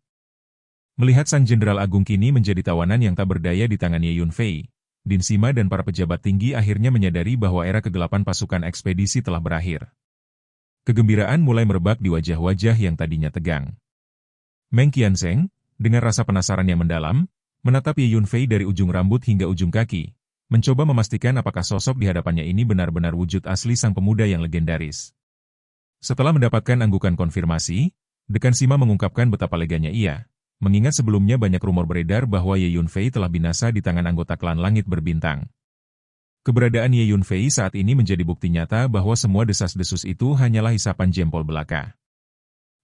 Melihat sang jenderal agung kini menjadi tawanan yang tak berdaya di tangan Ye Yunfei, Din Sima dan para pejabat tinggi akhirnya menyadari bahwa era kegelapan pasukan ekspedisi telah berakhir. Kegembiraan mulai merebak di wajah-wajah yang tadinya tegang. Meng Qianzheng, dengan rasa penasaran yang mendalam, menatap Ye Yunfei dari ujung rambut hingga ujung kaki, mencoba memastikan apakah sosok di hadapannya ini benar-benar wujud asli sang pemuda yang legendaris. Setelah mendapatkan anggukan konfirmasi, Dekan Sima mengungkapkan betapa leganya ia, mengingat sebelumnya banyak rumor beredar bahwa Ye Yunfei telah binasa di tangan anggota klan Langit Berbintang. Keberadaan Ye Yunfei saat ini menjadi bukti nyata bahwa semua desas-desus itu hanyalah isapan jempol belaka.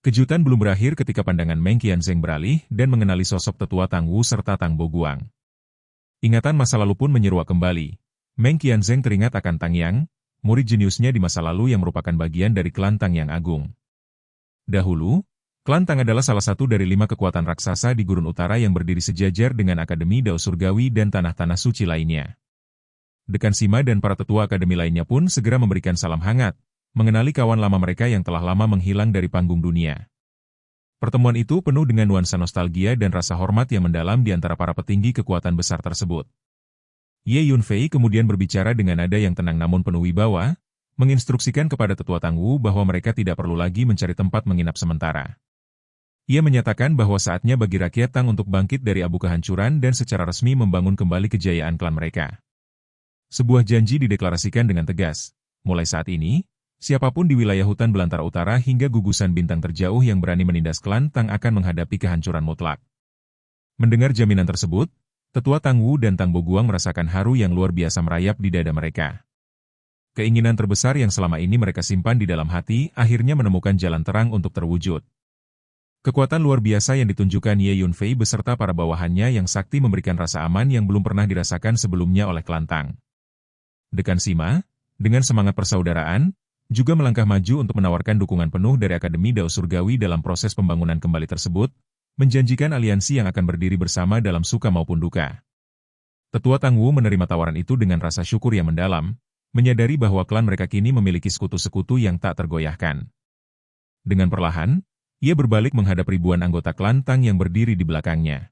Kejutan belum berakhir ketika pandangan Meng Qianzheng beralih dan mengenali sosok tetua Tang Wu serta Tang Boguang. Ingatan masa lalu pun menyeruak kembali. Meng Qianzheng teringat akan Tang Yang, murid jeniusnya di masa lalu yang merupakan bagian dari klan Tang Yang Agung. Dahulu, klan Tang adalah salah satu dari 5 kekuatan raksasa di Gurun Utara yang berdiri sejajar dengan Akademi Dao Surgawi dan tanah-tanah suci lainnya. Dekan Sima dan para tetua akademi lainnya pun segera memberikan salam hangat, mengenali kawan lama mereka yang telah lama menghilang dari panggung dunia. Pertemuan itu penuh dengan nuansa nostalgia dan rasa hormat yang mendalam di antara para petinggi kekuatan besar tersebut. Ye Yunfei kemudian berbicara dengan nada yang tenang namun penuh wibawa, menginstruksikan kepada tetua Tang Wu bahwa mereka tidak perlu lagi mencari tempat menginap sementara. Ia menyatakan bahwa saatnya bagi rakyat Tang untuk bangkit dari abu kehancuran dan secara resmi membangun kembali kejayaan klan mereka. Sebuah janji dideklarasikan dengan tegas. Mulai saat ini, siapapun di wilayah hutan belantara utara hingga gugusan bintang terjauh yang berani menindas klan Tang akan menghadapi kehancuran mutlak. Mendengar jaminan tersebut, tetua Tang Wu dan Tang Boguang merasakan haru yang luar biasa merayap di dada mereka. Keinginan terbesar yang selama ini mereka simpan di dalam hati akhirnya menemukan jalan terang untuk terwujud. Kekuatan luar biasa yang ditunjukkan Ye Yunfei beserta para bawahannya yang sakti memberikan rasa aman yang belum pernah dirasakan sebelumnya oleh klan Tang. Dekan Sima, dengan semangat persaudaraan, juga melangkah maju untuk menawarkan dukungan penuh dari Akademi Dao Surgawi dalam proses pembangunan kembali tersebut, menjanjikan aliansi yang akan berdiri bersama dalam suka maupun duka. Tetua Tang Wu menerima tawaran itu dengan rasa syukur yang mendalam, menyadari bahwa klan mereka kini memiliki sekutu-sekutu yang tak tergoyahkan. Dengan perlahan, ia berbalik menghadap ribuan anggota klan Tang yang berdiri di belakangnya.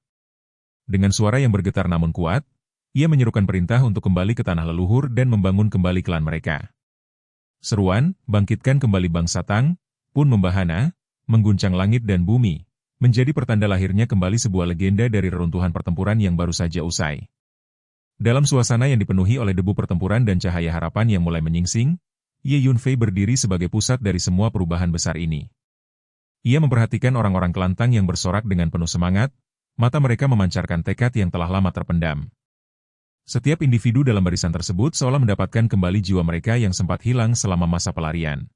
Dengan suara yang bergetar namun kuat, ia menyerukan perintah untuk kembali ke tanah leluhur dan membangun kembali klan mereka. Seruan, bangkitkan kembali bangsa Tang, pun membahana, mengguncang langit dan bumi, menjadi pertanda lahirnya kembali sebuah legenda dari reruntuhan pertempuran yang baru saja usai. Dalam suasana yang dipenuhi oleh debu pertempuran dan cahaya harapan yang mulai menyingsing, Ye Yunfei berdiri sebagai pusat dari semua perubahan besar ini. Ia memperhatikan orang-orang klan Tang yang bersorak dengan penuh semangat, mata mereka memancarkan tekad yang telah lama terpendam. Setiap individu dalam barisan tersebut seolah mendapatkan kembali jiwa mereka yang sempat hilang selama masa pelarian.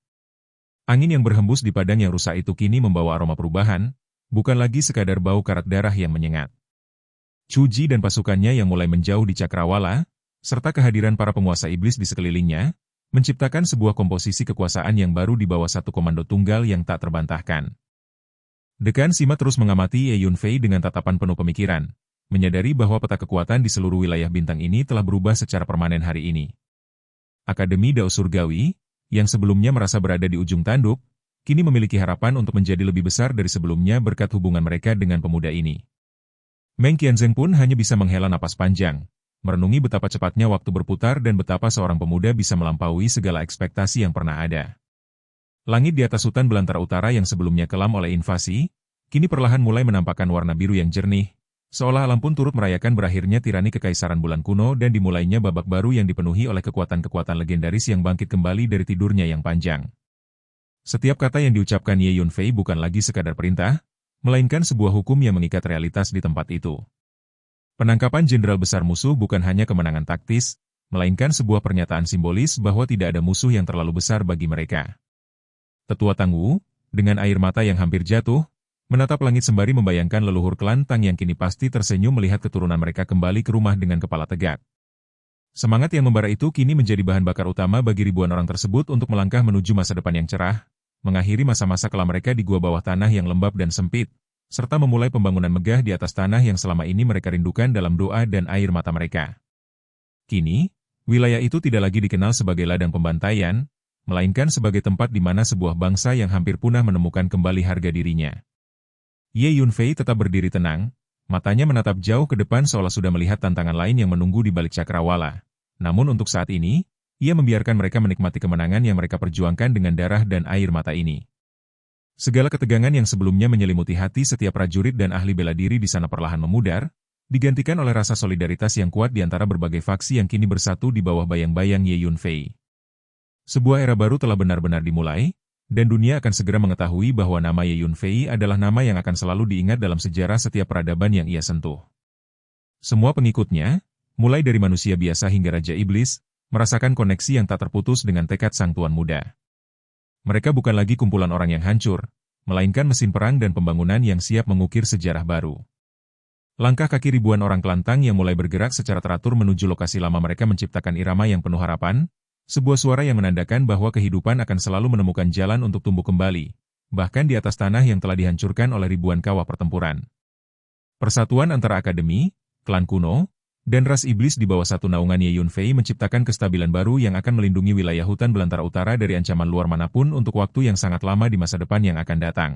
Angin yang berhembus di padang yang rusak itu kini membawa aroma perubahan, bukan lagi sekadar bau karat darah yang menyengat. Chuji dan pasukannya yang mulai menjauh di Cakrawala, serta kehadiran para penguasa iblis di sekelilingnya, menciptakan sebuah komposisi kekuasaan yang baru di bawah satu komando tunggal yang tak terbantahkan. Dekan Sima terus mengamati Ye Yunfei dengan tatapan penuh pemikiran, menyadari bahwa peta kekuatan di seluruh wilayah bintang ini telah berubah secara permanen hari ini. Akademi Dao Surgawi, yang sebelumnya merasa berada di ujung tanduk, kini memiliki harapan untuk menjadi lebih besar dari sebelumnya berkat hubungan mereka dengan pemuda ini. Meng Qianzheng pun hanya bisa menghela napas panjang, merenungi betapa cepatnya waktu berputar dan betapa seorang pemuda bisa melampaui segala ekspektasi yang pernah ada. Langit di atas hutan belantara utara yang sebelumnya kelam oleh invasi, kini perlahan mulai menampakkan warna biru yang jernih, seolah alam pun turut merayakan berakhirnya tirani kekaisaran bulan kuno dan dimulainya babak baru yang dipenuhi oleh kekuatan-kekuatan legendaris yang bangkit kembali dari tidurnya yang panjang. Setiap kata yang diucapkan Ye Yunfei bukan lagi sekadar perintah, melainkan sebuah hukum yang mengikat realitas di tempat itu. Penangkapan jenderal besar musuh bukan hanya kemenangan taktis, melainkan sebuah pernyataan simbolis bahwa tidak ada musuh yang terlalu besar bagi mereka. Tetua Tang Wu, dengan air mata yang hampir jatuh, menatap langit sembari membayangkan leluhur klan Tang yang kini pasti tersenyum melihat keturunan mereka kembali ke rumah dengan kepala tegak. Semangat yang membara itu kini menjadi bahan bakar utama bagi ribuan orang tersebut untuk melangkah menuju masa depan yang cerah, mengakhiri masa-masa kelam mereka di gua bawah tanah yang lembab dan sempit, serta memulai pembangunan megah di atas tanah yang selama ini mereka rindukan dalam doa dan air mata mereka. Kini, wilayah itu tidak lagi dikenal sebagai ladang pembantaian, melainkan sebagai tempat di mana sebuah bangsa yang hampir punah menemukan kembali harga dirinya. Ye Yunfei tetap berdiri tenang, matanya menatap jauh ke depan seolah sudah melihat tantangan lain yang menunggu di balik cakrawala. Namun untuk saat ini, ia membiarkan mereka menikmati kemenangan yang mereka perjuangkan dengan darah dan air mata ini. Segala ketegangan yang sebelumnya menyelimuti hati setiap prajurit dan ahli bela diri di sana perlahan memudar, digantikan oleh rasa solidaritas yang kuat di antara berbagai faksi yang kini bersatu di bawah bayang-bayang Ye Yunfei. Sebuah era baru telah benar-benar dimulai, dan dunia akan segera mengetahui bahwa nama Ye Yunfei adalah nama yang akan selalu diingat dalam sejarah setiap peradaban yang ia sentuh. Semua pengikutnya, mulai dari manusia biasa hingga Raja Iblis, merasakan koneksi yang tak terputus dengan tekad sang tuan muda. Mereka bukan lagi kumpulan orang yang hancur, melainkan mesin perang dan pembangunan yang siap mengukir sejarah baru. Langkah kaki ribuan orang kelantang yang mulai bergerak secara teratur menuju lokasi lama mereka menciptakan irama yang penuh harapan, sebuah suara yang menandakan bahwa kehidupan akan selalu menemukan jalan untuk tumbuh kembali, bahkan di atas tanah yang telah dihancurkan oleh ribuan kawah pertempuran. Persatuan antara akademi, klan kuno, dan ras iblis di bawah satu naungan Ye Yunfei menciptakan kestabilan baru yang akan melindungi wilayah hutan belantara utara dari ancaman luar manapun untuk waktu yang sangat lama di masa depan yang akan datang.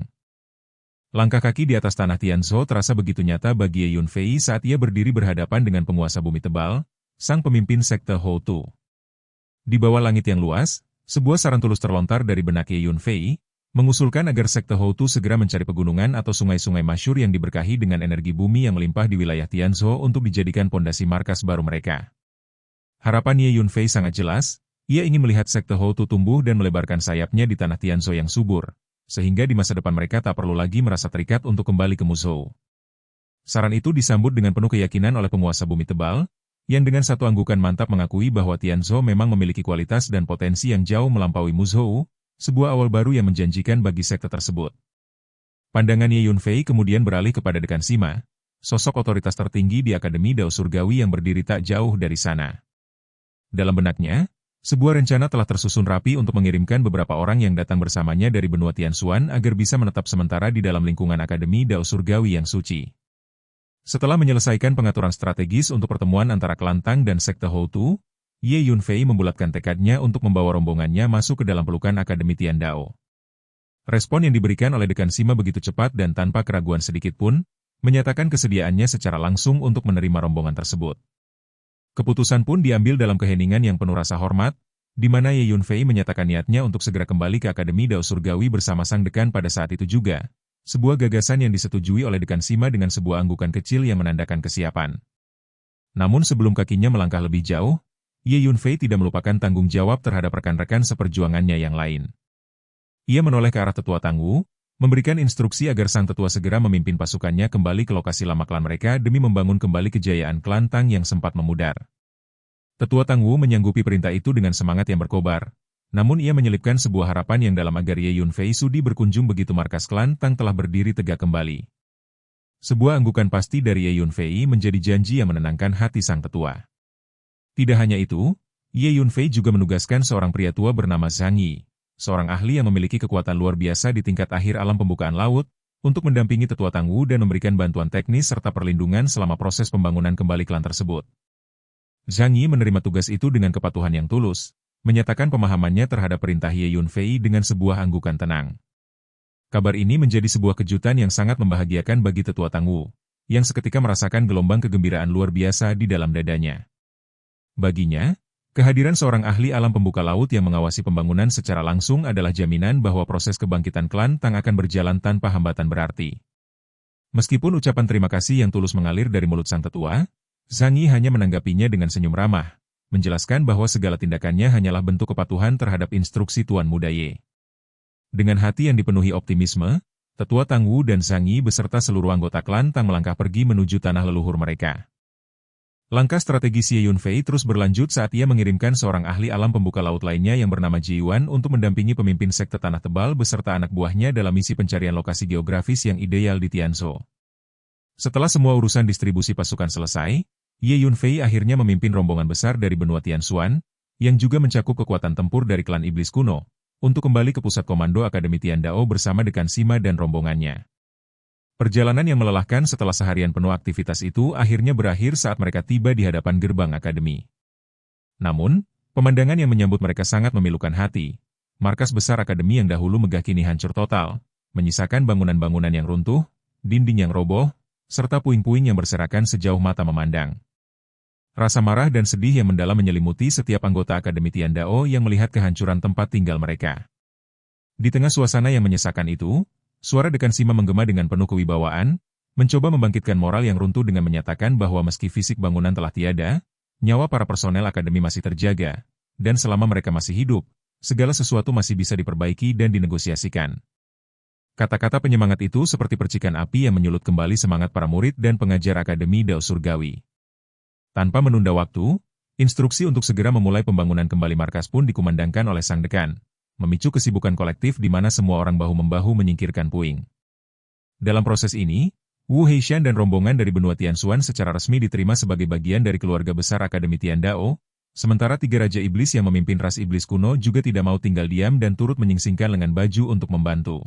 Langkah kaki di atas tanah Tianzhou terasa begitu nyata bagi Ye Yunfei saat ia berdiri berhadapan dengan penguasa bumi tebal, sang pemimpin sekte Houtu. Di bawah langit yang luas, sebuah saran tulus terlontar dari benak Ye Yunfei, mengusulkan agar sekte Houtu segera mencari pegunungan atau sungai-sungai masyhur yang diberkahi dengan energi bumi yang melimpah di wilayah Tianzhou untuk dijadikan pondasi markas baru mereka. Harapan Ye Yunfei sangat jelas, ia ingin melihat sekte Houtu tumbuh dan melebarkan sayapnya di tanah Tianzhou yang subur, sehingga di masa depan mereka tak perlu lagi merasa terikat untuk kembali ke Muzhou. Saran itu disambut dengan penuh keyakinan oleh penguasa bumi tebal, yang dengan satu anggukan mantap mengakui bahwa Tianzhou memang memiliki kualitas dan potensi yang jauh melampaui Muzhou, sebuah awal baru yang menjanjikan bagi sekte tersebut. Pandangan Ye Yunfei kemudian beralih kepada Dekan Sima, sosok otoritas tertinggi di Akademi Dao Surgawi yang berdiri tak jauh dari sana. Dalam benaknya, sebuah rencana telah tersusun rapi untuk mengirimkan beberapa orang yang datang bersamanya dari benua Tianxuan agar bisa menetap sementara di dalam lingkungan Akademi Dao Surgawi yang suci. Setelah menyelesaikan pengaturan strategis untuk pertemuan antara klan Tang dan sekte Houtu, Ye Yunfei membulatkan tekadnya untuk membawa rombongannya masuk ke dalam pelukan Akademi Tiandao. Respon yang diberikan oleh Dekan Sima begitu cepat dan tanpa keraguan sedikit pun, menyatakan kesediaannya secara langsung untuk menerima rombongan tersebut. Keputusan pun diambil dalam keheningan yang penuh rasa hormat, di mana Ye Yunfei menyatakan niatnya untuk segera kembali ke Akademi Dao Surgawi bersama sang dekan pada saat itu juga, sebuah gagasan yang disetujui oleh Dekan Sima dengan sebuah anggukan kecil yang menandakan kesiapan. Namun sebelum kakinya melangkah lebih jauh, Ye Yunfei tidak melupakan tanggung jawab terhadap rekan-rekan seperjuangannya yang lain. Ia menoleh ke arah Tetua Tang Wu, memberikan instruksi agar sang tetua segera memimpin pasukannya kembali ke lokasi lama klan mereka demi membangun kembali kejayaan klan Tang yang sempat memudar. Tetua Tang Wu menyanggupi perintah itu dengan semangat yang berkobar, namun ia menyelipkan sebuah harapan yang dalam agar Ye Yunfei sudi berkunjung begitu markas klan Tang telah berdiri tegak kembali. Sebuah anggukan pasti dari Ye Yunfei menjadi janji yang menenangkan hati sang tetua. Tidak hanya itu, Ye Yunfei juga menugaskan seorang pria tua bernama Zhang Yi, seorang ahli yang memiliki kekuatan luar biasa di tingkat akhir alam pembukaan laut, untuk mendampingi tetua Tangwu dan memberikan bantuan teknis serta perlindungan selama proses pembangunan kembali klan tersebut. Zhang Yi menerima tugas itu dengan kepatuhan yang tulus, menyatakan pemahamannya terhadap perintah Ye Yunfei dengan sebuah anggukan tenang. Kabar ini menjadi sebuah kejutan yang sangat membahagiakan bagi tetua Tangwu, yang seketika merasakan gelombang kegembiraan luar biasa di dalam dadanya. Baginya, kehadiran seorang ahli alam pembuka laut yang mengawasi pembangunan secara langsung adalah jaminan bahwa proses kebangkitan klan Tang akan berjalan tanpa hambatan berarti. Meskipun ucapan terima kasih yang tulus mengalir dari mulut sang tetua, Zhang Yi hanya menanggapinya dengan senyum ramah, menjelaskan bahwa segala tindakannya hanyalah bentuk kepatuhan terhadap instruksi Tuan Muda Ye. Dengan hati yang dipenuhi optimisme, tetua Tangwu dan Zhang Yi beserta seluruh anggota klan Tang melangkah pergi menuju tanah leluhur mereka. Langkah strategis Ye Yunfei terus berlanjut saat ia mengirimkan seorang ahli alam pembuka laut lainnya yang bernama Ji Yuan untuk mendampingi pemimpin sekte Tanah Tebal beserta anak buahnya dalam misi pencarian lokasi geografis yang ideal di Tianzhou. Setelah semua urusan distribusi pasukan selesai, Ye Yunfei akhirnya memimpin rombongan besar dari benua Tianxuan, yang juga mencakup kekuatan tempur dari klan iblis kuno, untuk kembali ke pusat komando Akademi Tiandao bersama Dekan Sima dan rombongannya. Perjalanan yang melelahkan setelah seharian penuh aktivitas itu akhirnya berakhir saat mereka tiba di hadapan gerbang akademi. Namun, pemandangan yang menyambut mereka sangat memilukan hati. Markas besar akademi yang dahulu megah kini hancur total, menyisakan bangunan-bangunan yang runtuh, dinding yang roboh, serta puing-puing yang berserakan sejauh mata memandang. Rasa marah dan sedih yang mendalam menyelimuti setiap anggota Akademi Tiandao yang melihat kehancuran tempat tinggal mereka. Di tengah suasana yang menyesakan itu, suara Dekan Sima menggema dengan penuh kewibawaan, mencoba membangkitkan moral yang runtuh dengan menyatakan bahwa meski fisik bangunan telah tiada, nyawa para personel akademi masih terjaga, dan selama mereka masih hidup, segala sesuatu masih bisa diperbaiki dan dinegosiasikan. Kata-kata penyemangat itu seperti percikan api yang menyulut kembali semangat para murid dan pengajar Akademi Dao Surgawi. Tanpa menunda waktu, instruksi untuk segera memulai pembangunan kembali markas pun dikumandangkan oleh sang dekan, memicu kesibukan kolektif di mana semua orang bahu-membahu menyingkirkan puing. Dalam proses ini, Wu Heishan dan rombongan dari benua Tianxuan secara resmi diterima sebagai bagian dari keluarga besar Akademi Tiandao, sementara 3 Raja Iblis yang memimpin ras iblis kuno juga tidak mau tinggal diam dan turut menyingsingkan lengan baju untuk membantu.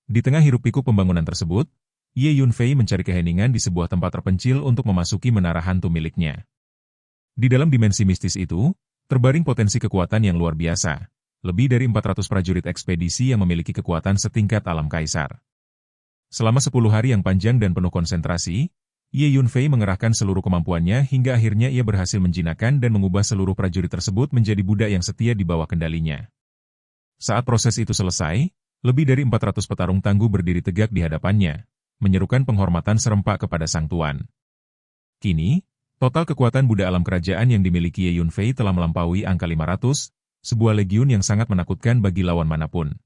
Di tengah hiruk-pikuk pembangunan tersebut, Ye Yunfei mencari keheningan di sebuah tempat terpencil untuk memasuki menara hantu miliknya. Di dalam dimensi mistis itu, terbaring potensi kekuatan yang luar biasa. Lebih dari 400 prajurit ekspedisi yang memiliki kekuatan setingkat alam kaisar. Selama 10 hari yang panjang dan penuh konsentrasi, Ye Yunfei mengerahkan seluruh kemampuannya hingga akhirnya ia berhasil menjinakkan dan mengubah seluruh prajurit tersebut menjadi budak yang setia di bawah kendalinya. Saat proses itu selesai, lebih dari 400 petarung tangguh berdiri tegak di hadapannya, menyerukan penghormatan serempak kepada sang tuan. Kini, total kekuatan budak alam kerajaan yang dimiliki Ye Yunfei telah melampaui angka 500, sebuah legiun yang sangat menakutkan bagi lawan manapun.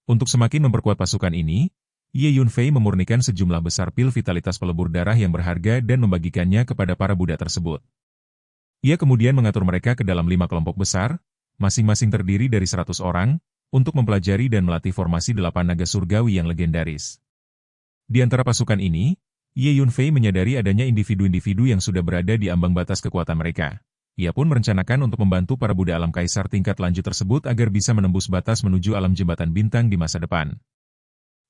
Untuk semakin memperkuat pasukan ini, Ye Yunfei memurnikan sejumlah besar pil vitalitas pelebur darah yang berharga dan membagikannya kepada para budak tersebut. Ia kemudian mengatur mereka ke dalam 5 kelompok besar, masing-masing terdiri dari 100 orang, untuk mempelajari dan melatih formasi 8 naga surgawi yang legendaris. Di antara pasukan ini, Ye Yunfei menyadari adanya individu-individu yang sudah berada di ambang batas kekuatan mereka. Ia pun merencanakan untuk membantu para budak alam kaisar tingkat lanjut tersebut agar bisa menembus batas menuju alam jembatan bintang di masa depan.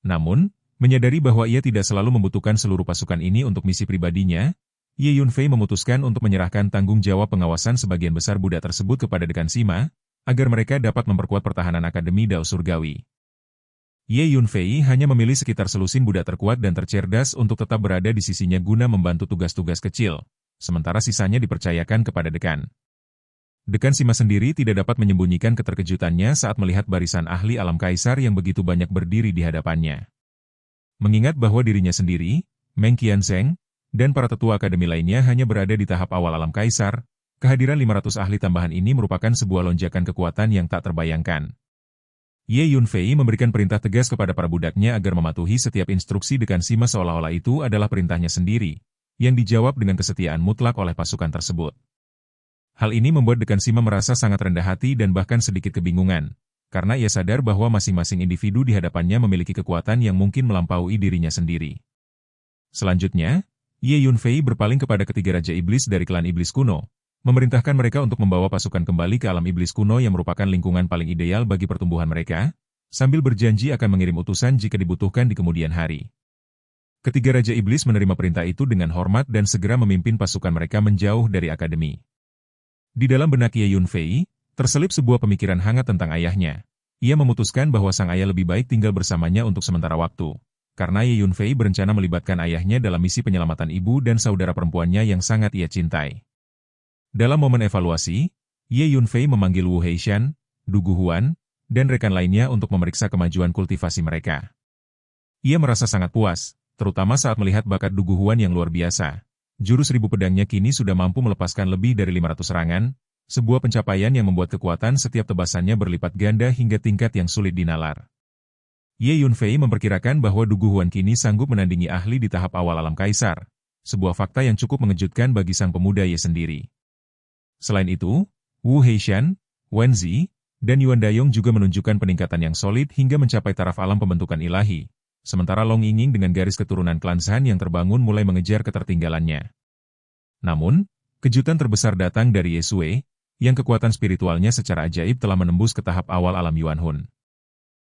Namun, menyadari bahwa ia tidak selalu membutuhkan seluruh pasukan ini untuk misi pribadinya, Ye Yunfei memutuskan untuk menyerahkan tanggung jawab pengawasan sebagian besar budak tersebut kepada Dekan Sima, agar mereka dapat memperkuat pertahanan Akademi Dao Surgawi. Ye Yunfei hanya memilih sekitar selusin budak terkuat dan tercerdas untuk tetap berada di sisinya guna membantu tugas-tugas kecil, sementara sisanya dipercayakan kepada dekan. Dekan Sima sendiri tidak dapat menyembunyikan keterkejutannya saat melihat barisan ahli alam kaisar yang begitu banyak berdiri di hadapannya. Mengingat bahwa dirinya sendiri, Meng Qianzheng, dan para tetua akademi lainnya hanya berada di tahap awal alam kaisar, kehadiran 500 ahli tambahan ini merupakan sebuah lonjakan kekuatan yang tak terbayangkan. Ye Yunfei memberikan perintah tegas kepada para budaknya agar mematuhi setiap instruksi Dekan Sima seolah-olah itu adalah perintahnya sendiri, yang dijawab dengan kesetiaan mutlak oleh pasukan tersebut. Hal ini membuat Dekan Sima merasa sangat rendah hati dan bahkan sedikit kebingungan, karena ia sadar bahwa masing-masing individu di hadapannya memiliki kekuatan yang mungkin melampaui dirinya sendiri. Selanjutnya, Ye Yunfei berpaling kepada ketiga Raja Iblis dari klan Iblis kuno, memerintahkan mereka untuk membawa pasukan kembali ke alam Iblis kuno yang merupakan lingkungan paling ideal bagi pertumbuhan mereka, sambil berjanji akan mengirim utusan jika dibutuhkan di kemudian hari. Ketiga Raja Iblis menerima perintah itu dengan hormat dan segera memimpin pasukan mereka menjauh dari akademi. Di dalam benak Ye Yunfei, terselip sebuah pemikiran hangat tentang ayahnya. Ia memutuskan bahwa sang ayah lebih baik tinggal bersamanya untuk sementara waktu, karena Ye Yunfei berencana melibatkan ayahnya dalam misi penyelamatan ibu dan saudara perempuannya yang sangat ia cintai. Dalam momen evaluasi, Ye Yunfei memanggil Wu Heishan, Du Guhuan, dan rekan lainnya untuk memeriksa kemajuan kultivasi mereka. Ia merasa sangat puas, terutama saat melihat bakat Du Guhuan yang luar biasa. Jurus 1000 pedangnya kini sudah mampu melepaskan lebih dari 500 serangan, sebuah pencapaian yang membuat kekuatan setiap tebasannya berlipat ganda hingga tingkat yang sulit dinalar. Ye Yunfei memperkirakan bahwa Du Guhuan kini sanggup menandingi ahli di tahap awal alam kaisar, sebuah fakta yang cukup mengejutkan bagi sang pemuda Ye sendiri. Selain itu, Wu Heishan, Wen Zi, dan Yuan Dayong juga menunjukkan peningkatan yang solid hingga mencapai taraf alam pembentukan ilahi. Sementara Long Yinging dengan garis keturunan klan Zhan yang terbangun mulai mengejar ketertinggalannya. Namun, kejutan terbesar datang dari Ye Sui, yang kekuatan spiritualnya secara ajaib telah menembus ke tahap awal alam Yuan Hun.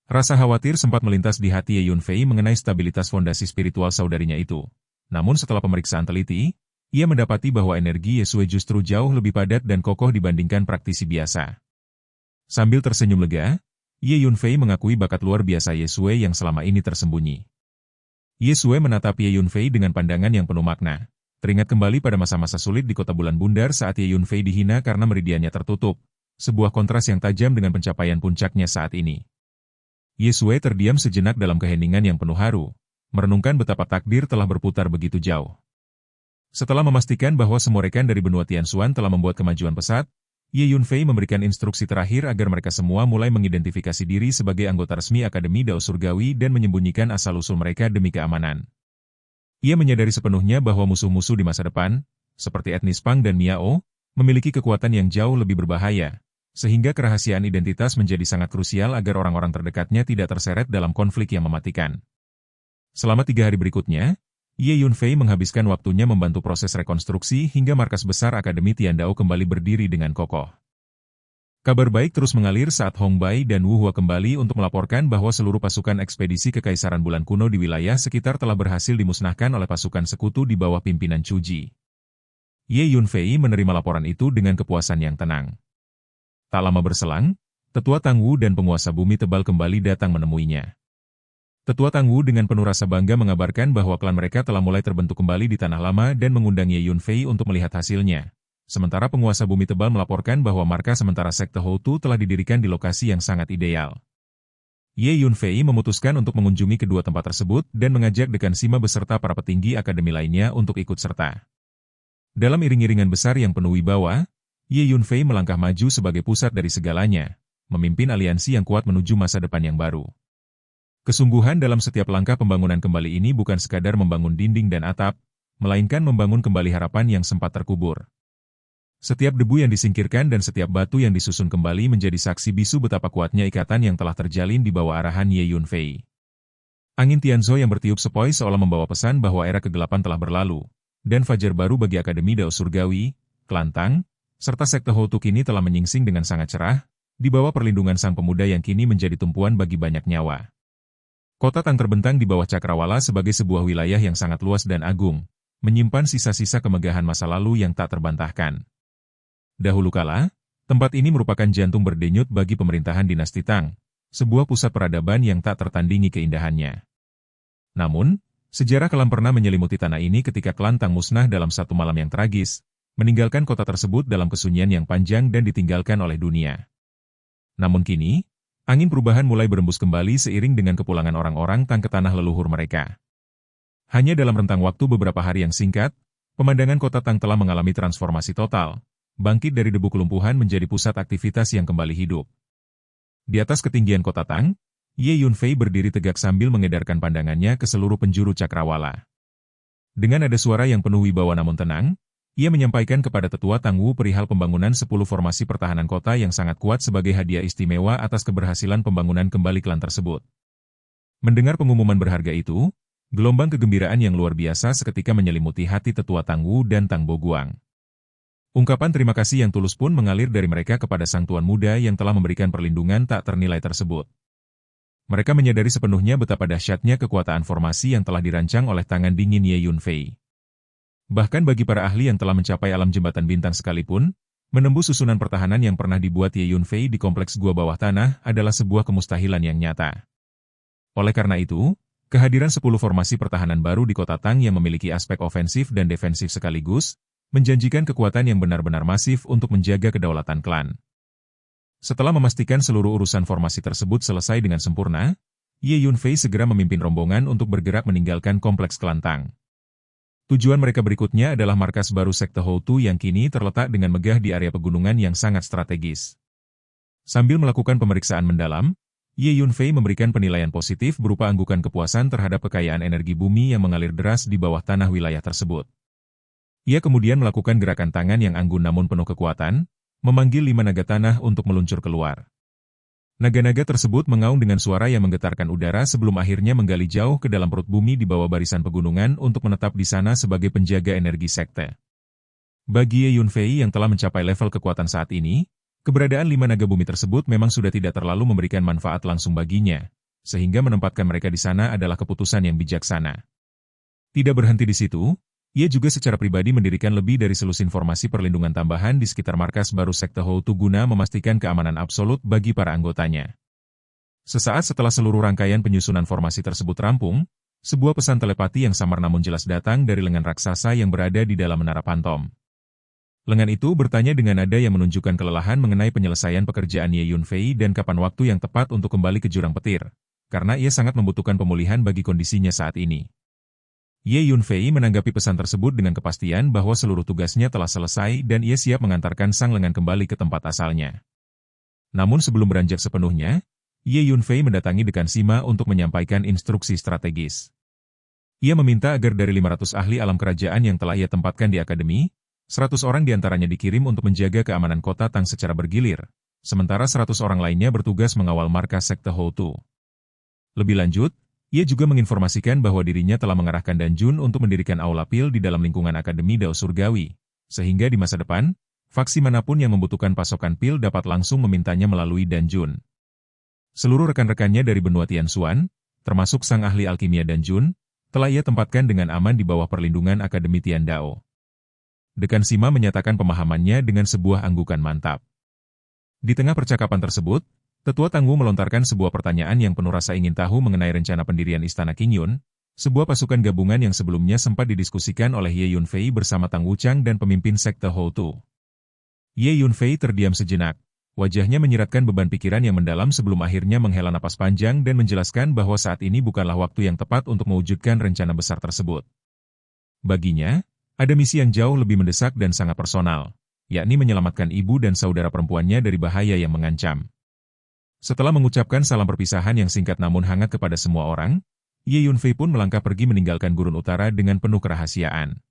Rasa khawatir sempat melintas di hati Ye Yunfei mengenai stabilitas fondasi spiritual saudarinya itu. Namun setelah pemeriksaan teliti, ia mendapati bahwa energi Ye Sui justru jauh lebih padat dan kokoh dibandingkan praktisi biasa. Sambil tersenyum lega, Ye Yunfei mengakui bakat luar biasa Ye Sui yang selama ini tersembunyi. Ye Sui menatap Ye Yunfei dengan pandangan yang penuh makna. Teringat kembali pada masa-masa sulit di kota bulan bundar saat Ye Yunfei dihina karena meridiannya tertutup, sebuah kontras yang tajam dengan pencapaian puncaknya saat ini. Ye Sui terdiam sejenak dalam keheningan yang penuh haru, merenungkan betapa takdir telah berputar begitu jauh. Setelah memastikan bahwa semua rekan dari benua Tianxuan telah membuat kemajuan pesat, Ye Yunfei memberikan instruksi terakhir agar mereka semua mulai mengidentifikasi diri sebagai anggota resmi Akademi Dao Surgawi dan menyembunyikan asal-usul mereka demi keamanan. Ia menyadari sepenuhnya bahwa musuh-musuh di masa depan, seperti etnis Pang dan Miao, memiliki kekuatan yang jauh lebih berbahaya, sehingga kerahasiaan identitas menjadi sangat krusial agar orang-orang terdekatnya tidak terseret dalam konflik yang mematikan. Selama 3 hari berikutnya, Ye Yunfei menghabiskan waktunya membantu proses rekonstruksi hingga markas besar Akademi Tiandao kembali berdiri dengan kokoh. Kabar baik terus mengalir saat Hong Bai dan Wu Hua kembali untuk melaporkan bahwa seluruh pasukan ekspedisi Kekaisaran Bulan Kuno di wilayah sekitar telah berhasil dimusnahkan oleh pasukan sekutu di bawah pimpinan Chu Ji. Ye Yunfei menerima laporan itu dengan kepuasan yang tenang. Tak lama berselang, Tetua Tang Wu dan penguasa bumi tebal kembali datang menemuinya. Tetua Tang Wu dengan penuh rasa bangga mengabarkan bahwa klan mereka telah mulai terbentuk kembali di Tanah Lama dan mengundang Ye Yunfei untuk melihat hasilnya. Sementara penguasa bumi tebal melaporkan bahwa markas sementara sekte Houtu telah didirikan di lokasi yang sangat ideal. Ye Yunfei memutuskan untuk mengunjungi kedua tempat tersebut dan mengajak Dekan Sima beserta para petinggi akademi lainnya untuk ikut serta. Dalam iring-iringan besar yang penuh wibawa, Ye Yunfei melangkah maju sebagai pusat dari segalanya, memimpin aliansi yang kuat menuju masa depan yang baru. Kesungguhan dalam setiap langkah pembangunan kembali ini bukan sekadar membangun dinding dan atap, melainkan membangun kembali harapan yang sempat terkubur. Setiap debu yang disingkirkan dan setiap batu yang disusun kembali menjadi saksi bisu betapa kuatnya ikatan yang telah terjalin di bawah arahan Ye Yunfei. Angin Tianzhou yang bertiup sepoi seolah membawa pesan bahwa era kegelapan telah berlalu, dan fajar baru bagi Akademi Dao Surgawi, Klan Tang, serta sekte Houtu kini telah menyingsing dengan sangat cerah, di bawah perlindungan sang pemuda yang kini menjadi tumpuan bagi banyak nyawa. Kota Tang terbentang di bawah cakrawala sebagai sebuah wilayah yang sangat luas dan agung, menyimpan sisa-sisa kemegahan masa lalu yang tak terbantahkan. Dahulu kala, tempat ini merupakan jantung berdenyut bagi pemerintahan dinasti Tang, sebuah pusat peradaban yang tak tertandingi keindahannya. Namun, sejarah kelam pernah menyelimuti tanah ini ketika klan Tang musnah dalam satu malam yang tragis, meninggalkan kota tersebut dalam kesunyian yang panjang dan ditinggalkan oleh dunia. Namun kini, angin perubahan mulai berembus kembali seiring dengan kepulangan orang-orang Tang ke tanah leluhur mereka. Hanya dalam rentang waktu beberapa hari yang singkat, pemandangan kota Tang telah mengalami transformasi total, bangkit dari debu kelumpuhan menjadi pusat aktivitas yang kembali hidup. Di atas ketinggian kota Tang, Ye Yunfei berdiri tegak sambil mengedarkan pandangannya ke seluruh penjuru cakrawala. Dengan ada suara yang penuh wibawa namun tenang, ia menyampaikan kepada Tetua Tang Wu perihal pembangunan 10 formasi pertahanan kota yang sangat kuat sebagai hadiah istimewa atas keberhasilan pembangunan kembali klan tersebut. Mendengar pengumuman berharga itu, gelombang kegembiraan yang luar biasa seketika menyelimuti hati Tetua Tang Wu dan Tang Boguang. Ungkapan terima kasih yang tulus pun mengalir dari mereka kepada sang tuan muda yang telah memberikan perlindungan tak ternilai tersebut. Mereka menyadari sepenuhnya betapa dahsyatnya kekuatan formasi yang telah dirancang oleh tangan dingin Ye Yunfei. Bahkan bagi para ahli yang telah mencapai alam jembatan bintang sekalipun, menembus susunan pertahanan yang pernah dibuat Ye Yunfei di kompleks gua bawah tanah adalah sebuah kemustahilan yang nyata. Oleh karena itu, kehadiran 10 formasi pertahanan baru di kota Tang yang memiliki aspek ofensif dan defensif sekaligus, menjanjikan kekuatan yang benar-benar masif untuk menjaga kedaulatan klan. Setelah memastikan seluruh urusan formasi tersebut selesai dengan sempurna, Ye Yunfei segera memimpin rombongan untuk bergerak meninggalkan kompleks klan Tang. Tujuan mereka berikutnya adalah markas baru Sekte Houtu yang kini terletak dengan megah di area pegunungan yang sangat strategis. Sambil melakukan pemeriksaan mendalam, Ye Yunfei memberikan penilaian positif berupa anggukan kepuasan terhadap kekayaan energi bumi yang mengalir deras di bawah tanah wilayah tersebut. Ia kemudian melakukan gerakan tangan yang anggun namun penuh kekuatan, memanggil 5 naga tanah untuk meluncur keluar. Naga-naga tersebut mengaung dengan suara yang menggetarkan udara sebelum akhirnya menggali jauh ke dalam perut bumi di bawah barisan pegunungan untuk menetap di sana sebagai penjaga energi sekte. Bagi Ye Yunfei yang telah mencapai level kekuatan saat ini, keberadaan 5 naga bumi tersebut memang sudah tidak terlalu memberikan manfaat langsung baginya, sehingga menempatkan mereka di sana adalah keputusan yang bijaksana. Tidak berhenti di situ, ia juga secara pribadi mendirikan lebih dari selusin formasi perlindungan tambahan di sekitar markas baru Sekte Houtu guna memastikan keamanan absolut bagi para anggotanya. Sesaat setelah seluruh rangkaian penyusunan formasi tersebut rampung, sebuah pesan telepati yang samar namun jelas datang dari lengan raksasa yang berada di dalam menara pantom. Lengan itu bertanya dengan nada yang menunjukkan kelelahan mengenai penyelesaian pekerjaan Ye Yunfei dan kapan waktu yang tepat untuk kembali ke jurang petir, karena ia sangat membutuhkan pemulihan bagi kondisinya saat ini. Ye Yunfei menanggapi pesan tersebut dengan kepastian bahwa seluruh tugasnya telah selesai dan ia siap mengantarkan sang lengan kembali ke tempat asalnya. Namun sebelum beranjak sepenuhnya, Ye Yunfei mendatangi Dekan Sima untuk menyampaikan instruksi strategis. Ia meminta agar dari 500 ahli alam kerajaan yang telah ia tempatkan di akademi, 100 orang diantaranya dikirim untuk menjaga keamanan kota Tang secara bergilir, sementara 100 orang lainnya bertugas mengawal markas Sekte Houtu. Lebih lanjut, ia juga menginformasikan bahwa dirinya telah mengarahkan Dan Jun untuk mendirikan aula pil di dalam lingkungan Akademi Dao Surgawi, sehingga di masa depan, faksi manapun yang membutuhkan pasokan pil dapat langsung memintanya melalui Dan Jun. Seluruh rekan-rekannya dari benua Tianxuan, termasuk sang ahli alkimia Dan Jun, telah ia tempatkan dengan aman di bawah perlindungan Akademi Tian Dao. Dekan Sima menyatakan pemahamannya dengan sebuah anggukan mantap. Di tengah percakapan tersebut, Tetua Tangwu melontarkan sebuah pertanyaan yang penuh rasa ingin tahu mengenai rencana pendirian Istana Qingyun, sebuah pasukan gabungan yang sebelumnya sempat didiskusikan oleh Ye Yunfei bersama Tang Wuchang dan pemimpin Sekte Houtu. Ye Yunfei terdiam sejenak, wajahnya menyiratkan beban pikiran yang mendalam sebelum akhirnya menghela napas panjang dan menjelaskan bahwa saat ini bukanlah waktu yang tepat untuk mewujudkan rencana besar tersebut. Baginya, ada misi yang jauh lebih mendesak dan sangat personal, yakni menyelamatkan ibu dan saudara perempuannya dari bahaya yang mengancam. Setelah mengucapkan salam perpisahan yang singkat namun hangat kepada semua orang, Ye Yunfei pun melangkah pergi meninggalkan gurun utara dengan penuh kerahasiaan.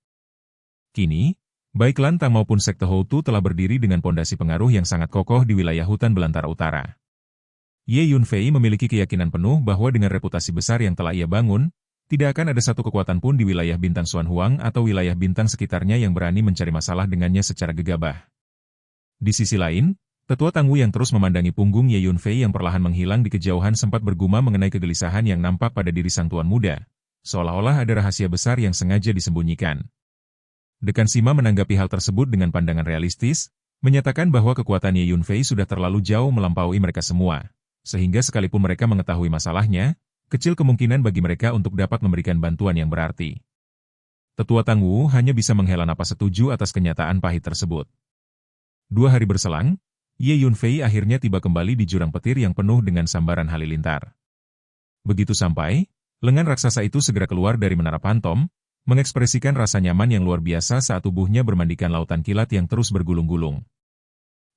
Kini, baik klan Tang maupun Sekte Houtu telah berdiri dengan pondasi pengaruh yang sangat kokoh di wilayah hutan belantara utara. Ye Yunfei memiliki keyakinan penuh bahwa dengan reputasi besar yang telah ia bangun, tidak akan ada satu kekuatan pun di wilayah bintang Xuan Huang atau wilayah bintang sekitarnya yang berani mencari masalah dengannya secara gegabah. Di sisi lain, Tetua Tangwu yang terus memandangi punggung Ye Yunfei yang perlahan menghilang di kejauhan sempat bergumam mengenai kegelisahan yang nampak pada diri sang tuan muda, seolah-olah ada rahasia besar yang sengaja disembunyikan. Dekan Sima menanggapi hal tersebut dengan pandangan realistis, menyatakan bahwa kekuatan Ye Yunfei sudah terlalu jauh melampaui mereka semua, sehingga sekalipun mereka mengetahui masalahnya, kecil kemungkinan bagi mereka untuk dapat memberikan bantuan yang berarti. Tetua Tangwu hanya bisa menghela napas setuju atas kenyataan pahit tersebut. 2 hari berselang, Ye Yunfei akhirnya tiba kembali di jurang petir yang penuh dengan sambaran halilintar. Begitu sampai, lengan raksasa itu segera keluar dari menara pantom, mengekspresikan rasa nyaman yang luar biasa saat tubuhnya bermandikan lautan kilat yang terus bergulung-gulung.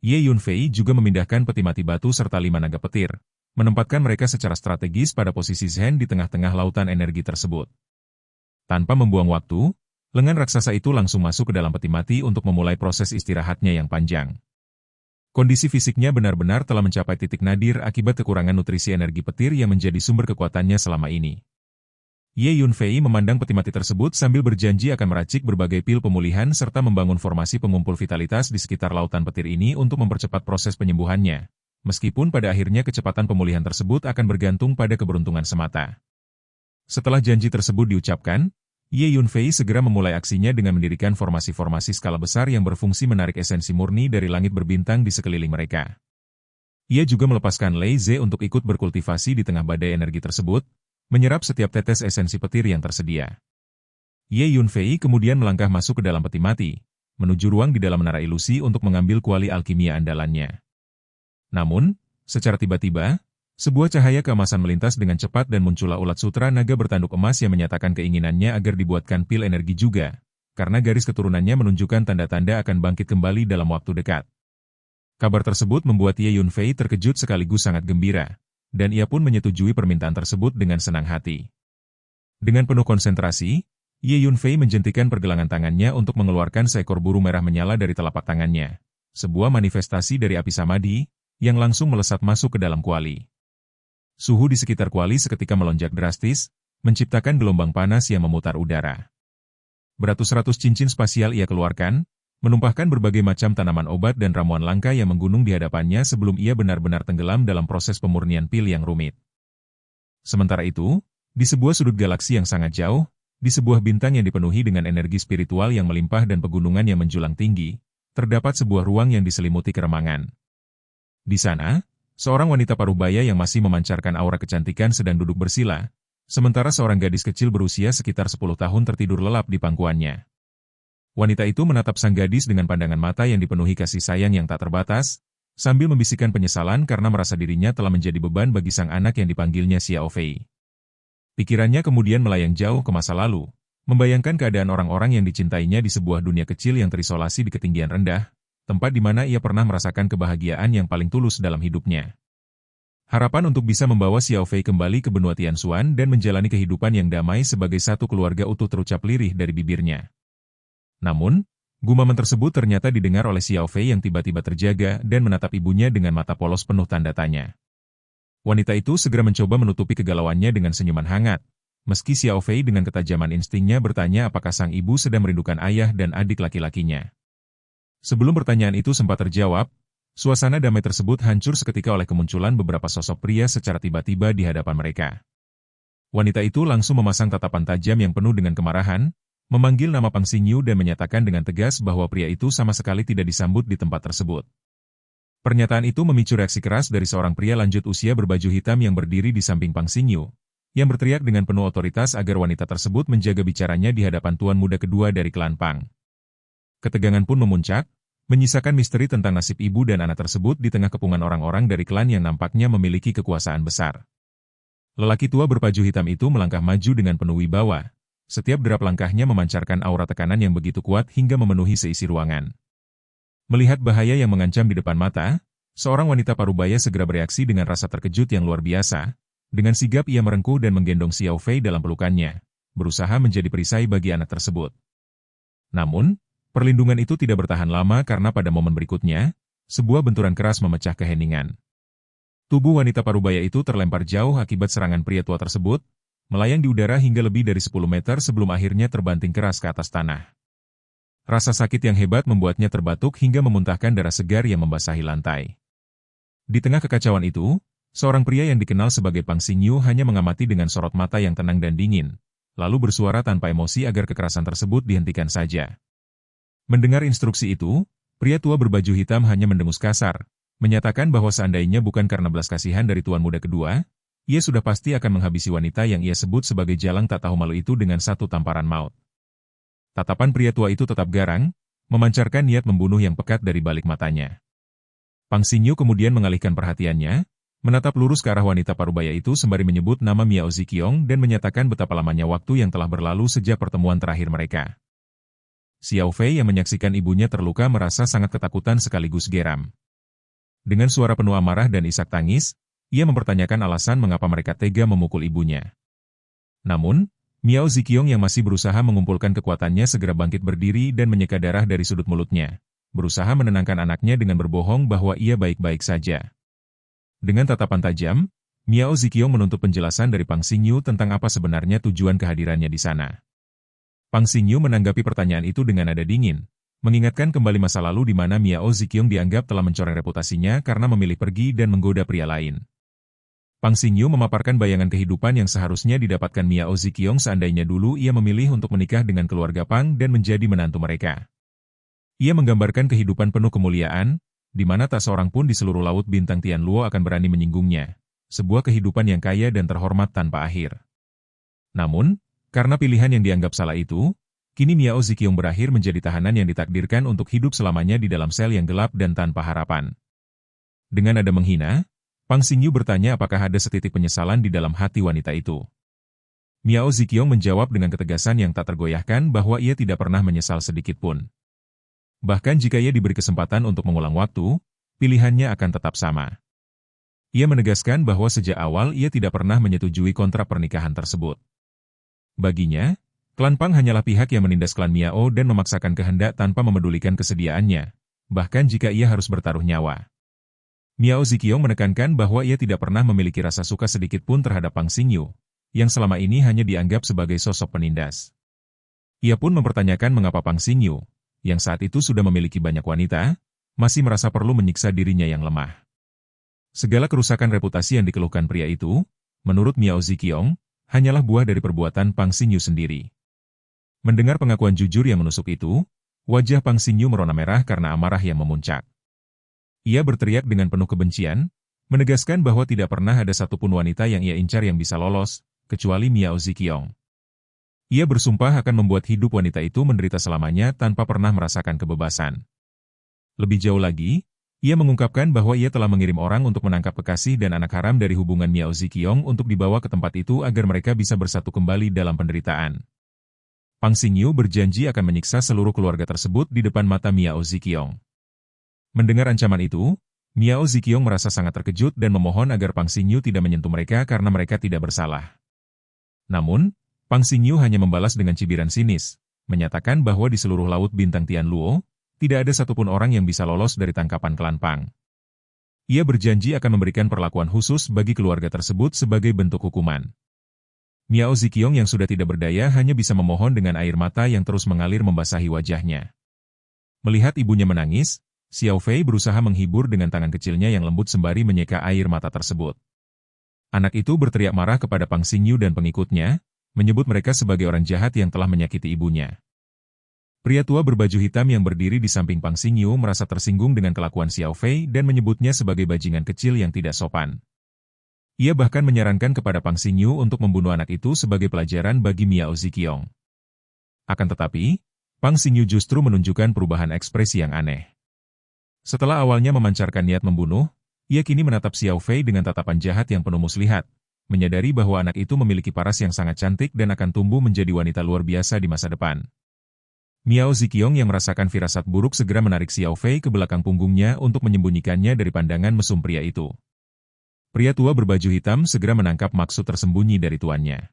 Ye Yunfei juga memindahkan peti mati batu serta 5 naga petir, menempatkan mereka secara strategis pada posisi zen di tengah-tengah lautan energi tersebut. Tanpa membuang waktu, lengan raksasa itu langsung masuk ke dalam peti mati untuk memulai proses istirahatnya yang panjang. Kondisi fisiknya benar-benar telah mencapai titik nadir akibat kekurangan nutrisi energi petir yang menjadi sumber kekuatannya selama ini. Ye Yunfei memandang peti mati tersebut sambil berjanji akan meracik berbagai pil pemulihan serta membangun formasi pengumpul vitalitas di sekitar lautan petir ini untuk mempercepat proses penyembuhannya, meskipun pada akhirnya kecepatan pemulihan tersebut akan bergantung pada keberuntungan semata. Setelah janji tersebut diucapkan, Ye Yunfei segera memulai aksinya dengan mendirikan formasi-formasi skala besar yang berfungsi menarik esensi murni dari langit berbintang di sekeliling mereka. Ia juga melepaskan Lei Ze untuk ikut berkultivasi di tengah badai energi tersebut, menyerap setiap tetes esensi petir yang tersedia. Ye Yunfei kemudian melangkah masuk ke dalam peti mati, menuju ruang di dalam menara ilusi untuk mengambil kuali alkimia andalannya. Namun, secara tiba-tiba, sebuah cahaya keemasan melintas dengan cepat dan muncullah ulat sutra naga bertanduk emas yang menyatakan keinginannya agar dibuatkan pil energi juga, karena garis keturunannya menunjukkan tanda-tanda akan bangkit kembali dalam waktu dekat. Kabar tersebut membuat Ye Yunfei terkejut sekaligus sangat gembira, dan ia pun menyetujui permintaan tersebut dengan senang hati. Dengan penuh konsentrasi, Ye Yunfei menjentikan pergelangan tangannya untuk mengeluarkan seekor burung merah menyala dari telapak tangannya, sebuah manifestasi dari api samadhi, yang langsung melesat masuk ke dalam kuali. Suhu di sekitar kuali seketika melonjak drastis, menciptakan gelombang panas yang memutar udara. Beratus-ratus cincin spasial ia keluarkan, menumpahkan berbagai macam tanaman obat dan ramuan langka yang menggunung di hadapannya sebelum ia benar-benar tenggelam dalam proses pemurnian pil yang rumit. Sementara itu, di sebuah sudut galaksi yang sangat jauh, di sebuah bintang yang dipenuhi dengan energi spiritual yang melimpah dan pegunungan yang menjulang tinggi, terdapat sebuah ruang yang diselimuti keremangan. Di sana, seorang wanita parubaya yang masih memancarkan aura kecantikan sedang duduk bersila, sementara seorang gadis kecil berusia sekitar 10 tahun tertidur lelap di pangkuannya. Wanita itu menatap sang gadis dengan pandangan mata yang dipenuhi kasih sayang yang tak terbatas, sambil membisikkan penyesalan karena merasa dirinya telah menjadi beban bagi sang anak yang dipanggilnya Xiao Fei. Pikirannya kemudian melayang jauh ke masa lalu, membayangkan keadaan orang-orang yang dicintainya di sebuah dunia kecil yang terisolasi di ketinggian rendah, tempat di mana ia pernah merasakan kebahagiaan yang paling tulus dalam hidupnya. Harapan untuk bisa membawa Xiao Fei kembali ke benua Tianxuan dan menjalani kehidupan yang damai sebagai satu keluarga utuh terucap lirih dari bibirnya. Namun, gumaman tersebut ternyata didengar oleh Xiao Fei yang tiba-tiba terjaga dan menatap ibunya dengan mata polos penuh tanda tanya. Wanita itu segera mencoba menutupi kegalauannya dengan senyuman hangat, meski Xiao Fei dengan ketajaman instingnya bertanya apakah sang ibu sedang merindukan ayah dan adik laki-lakinya. Sebelum pertanyaan itu sempat terjawab, suasana damai tersebut hancur seketika oleh kemunculan beberapa sosok pria secara tiba-tiba di hadapan mereka. Wanita itu langsung memasang tatapan tajam yang penuh dengan kemarahan, memanggil nama Pang Xingyu dan menyatakan dengan tegas bahwa pria itu sama sekali tidak disambut di tempat tersebut. Pernyataan itu memicu reaksi keras dari seorang pria lanjut usia berbaju hitam yang berdiri di samping Pang Xingyu, yang berteriak dengan penuh otoritas agar wanita tersebut menjaga bicaranya di hadapan tuan muda kedua dari klan Pang. Ketegangan pun memuncak, menyisakan misteri tentang nasib ibu dan anak tersebut di tengah kepungan orang-orang dari klan yang nampaknya memiliki kekuasaan besar. Lelaki tua berbaju hitam itu melangkah maju dengan penuh wibawa. Setiap derap langkahnya memancarkan aura tekanan yang begitu kuat hingga memenuhi seisi ruangan. Melihat bahaya yang mengancam di depan mata, seorang wanita parubaya segera bereaksi dengan rasa terkejut yang luar biasa. Dengan sigap ia merengkuh dan menggendong Xiao Fei dalam pelukannya, berusaha menjadi perisai bagi anak tersebut. Namun, perlindungan itu tidak bertahan lama karena pada momen berikutnya, sebuah benturan keras memecah keheningan. Tubuh wanita parubaya itu terlempar jauh akibat serangan pria tua tersebut, melayang di udara hingga lebih dari 10 meter sebelum akhirnya terbanting keras ke atas tanah. Rasa sakit yang hebat membuatnya terbatuk hingga memuntahkan darah segar yang membasahi lantai. Di tengah kekacauan itu, seorang pria yang dikenal sebagai Pang Xingyu hanya mengamati dengan sorot mata yang tenang dan dingin, lalu bersuara tanpa emosi agar kekerasan tersebut dihentikan saja. Mendengar instruksi itu, pria tua berbaju hitam hanya mendengus kasar, menyatakan bahwa seandainya bukan karena belas kasihan dari tuan muda kedua, ia sudah pasti akan menghabisi wanita yang ia sebut sebagai jalang tak tahu malu itu dengan satu tamparan maut. Tatapan pria tua itu tetap garang, memancarkan niat membunuh yang pekat dari balik matanya. Pang Xingyu kemudian mengalihkan perhatiannya, menatap lurus ke arah wanita parubaya itu sembari menyebut nama Miao Ziqiong dan menyatakan betapa lamanya waktu yang telah berlalu sejak pertemuan terakhir mereka. Xiao Fei yang menyaksikan ibunya terluka merasa sangat ketakutan sekaligus geram. Dengan suara penuh amarah dan isak tangis, ia mempertanyakan alasan mengapa mereka tega memukul ibunya. Namun, Miao Ziqiong yang masih berusaha mengumpulkan kekuatannya segera bangkit berdiri dan menyeka darah dari sudut mulutnya, berusaha menenangkan anaknya dengan berbohong bahwa ia baik-baik saja. Dengan tatapan tajam, Miao Ziqiong menuntut penjelasan dari Pang Xingyu tentang apa sebenarnya tujuan kehadirannya di sana. Pang Xingyu menanggapi pertanyaan itu dengan nada dingin, mengingatkan kembali masa lalu di mana Miao Ziqiong dianggap telah mencoreng reputasinya karena memilih pergi dan menggoda pria lain. Pang Xingyu memaparkan bayangan kehidupan yang seharusnya didapatkan Miao Ziqiong seandainya dulu ia memilih untuk menikah dengan keluarga Pang dan menjadi menantu mereka. Ia menggambarkan kehidupan penuh kemuliaan, di mana tak seorang pun di seluruh laut bintang Tianluo akan berani menyinggungnya. Sebuah kehidupan yang kaya dan terhormat tanpa akhir. Namun, karena pilihan yang dianggap salah itu, kini Miao Ziqiong berakhir menjadi tahanan yang ditakdirkan untuk hidup selamanya di dalam sel yang gelap dan tanpa harapan. Dengan nada menghina, Pang Xingyu bertanya apakah ada setitik penyesalan di dalam hati wanita itu. Miao Ziqiong menjawab dengan ketegasan yang tak tergoyahkan bahwa ia tidak pernah menyesal sedikit pun. Bahkan jika ia diberi kesempatan untuk mengulang waktu, pilihannya akan tetap sama. Ia menegaskan bahwa sejak awal ia tidak pernah menyetujui kontrak pernikahan tersebut. Baginya, klan Pang hanyalah pihak yang menindas klan Miao dan memaksakan kehendak tanpa memedulikan kesediaannya, bahkan jika ia harus bertaruh nyawa. Miao Ziqiong menekankan bahwa ia tidak pernah memiliki rasa suka sedikit pun terhadap Pang Xingyu, yang selama ini hanya dianggap sebagai sosok penindas. Ia pun mempertanyakan mengapa Pang Xingyu, yang saat itu sudah memiliki banyak wanita, masih merasa perlu menyiksa dirinya yang lemah. Segala kerusakan reputasi yang dikeluhkan pria itu, menurut Miao Ziqiong, hanyalah buah dari perbuatan Pang Xingyu sendiri. Mendengar pengakuan jujur yang menusuk itu, wajah Pang Xingyu merona merah karena amarah yang memuncak. Ia berteriak dengan penuh kebencian, menegaskan bahwa tidak pernah ada satupun wanita yang ia incar yang bisa lolos, kecuali Miao Ziqiong. Ia bersumpah akan membuat hidup wanita itu menderita selamanya tanpa pernah merasakan kebebasan. Lebih jauh lagi, ia mengungkapkan bahwa ia telah mengirim orang untuk menangkap kekasih dan anak haram dari hubungan Miao Ziqiong untuk dibawa ke tempat itu agar mereka bisa bersatu kembali dalam penderitaan. Pang Xingyu berjanji akan menyiksa seluruh keluarga tersebut di depan mata Miao Ziqiong. Mendengar ancaman itu, Miao Ziqiong merasa sangat terkejut dan memohon agar Pang Xingyu tidak menyentuh mereka karena mereka tidak bersalah. Namun, Pang Xingyu hanya membalas dengan cibiran sinis, menyatakan bahwa di seluruh laut bintang Tianluo, tidak ada satupun orang yang bisa lolos dari tangkapan klan Pang. Ia berjanji akan memberikan perlakuan khusus bagi keluarga tersebut sebagai bentuk hukuman. Miao Ziqiong yang sudah tidak berdaya hanya bisa memohon dengan air mata yang terus mengalir membasahi wajahnya. Melihat ibunya menangis, Xiao Fei berusaha menghibur dengan tangan kecilnya yang lembut sembari menyeka air mata tersebut. Anak itu berteriak marah kepada Pang Xingyu dan pengikutnya, menyebut mereka sebagai orang jahat yang telah menyakiti ibunya. Pria tua berbaju hitam yang berdiri di samping Pang Xingyu merasa tersinggung dengan kelakuan Xiao Fei dan menyebutnya sebagai bajingan kecil yang tidak sopan. Ia bahkan menyarankan kepada Pang Xingyu untuk membunuh anak itu sebagai pelajaran bagi Miao Ziqiong. Akan tetapi, Pang Xingyu justru menunjukkan perubahan ekspresi yang aneh. Setelah awalnya memancarkan niat membunuh, ia kini menatap Xiao Fei dengan tatapan jahat yang penuh muslihat, menyadari bahwa anak itu memiliki paras yang sangat cantik dan akan tumbuh menjadi wanita luar biasa di masa depan. Miao Ziqiong yang merasakan firasat buruk segera menarik Xiao Fei ke belakang punggungnya untuk menyembunyikannya dari pandangan mesum pria itu. Pria tua berbaju hitam segera menangkap maksud tersembunyi dari tuannya.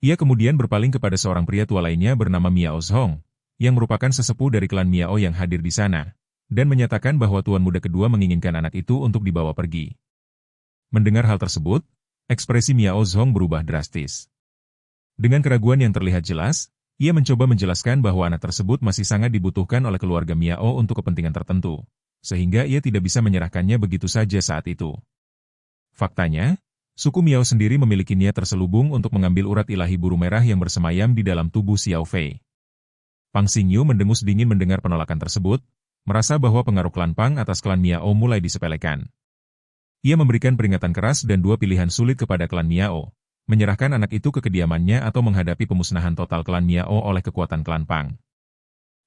Ia kemudian berpaling kepada seorang pria tua lainnya bernama Miao Zhong, yang merupakan sesepuh dari klan Miao yang hadir di sana, dan menyatakan bahwa tuan muda kedua menginginkan anak itu untuk dibawa pergi. Mendengar hal tersebut, ekspresi Miao Zhong berubah drastis. Dengan keraguan yang terlihat jelas, ia mencoba menjelaskan bahwa anak tersebut masih sangat dibutuhkan oleh keluarga Miao untuk kepentingan tertentu, sehingga ia tidak bisa menyerahkannya begitu saja saat itu. Faktanya, suku Miao sendiri memiliki niat terselubung untuk mengambil urat ilahi buru merah yang bersemayam di dalam tubuh Xiao Fei. Pang Xingyu mendengus dingin mendengar penolakan tersebut, merasa bahwa pengaruh klan Pang atas klan Miao mulai disepelekan. Ia memberikan peringatan keras dan dua pilihan sulit kepada klan Miao, menyerahkan anak itu ke kediamannya atau menghadapi pemusnahan total klan Miao oleh kekuatan klan Pang.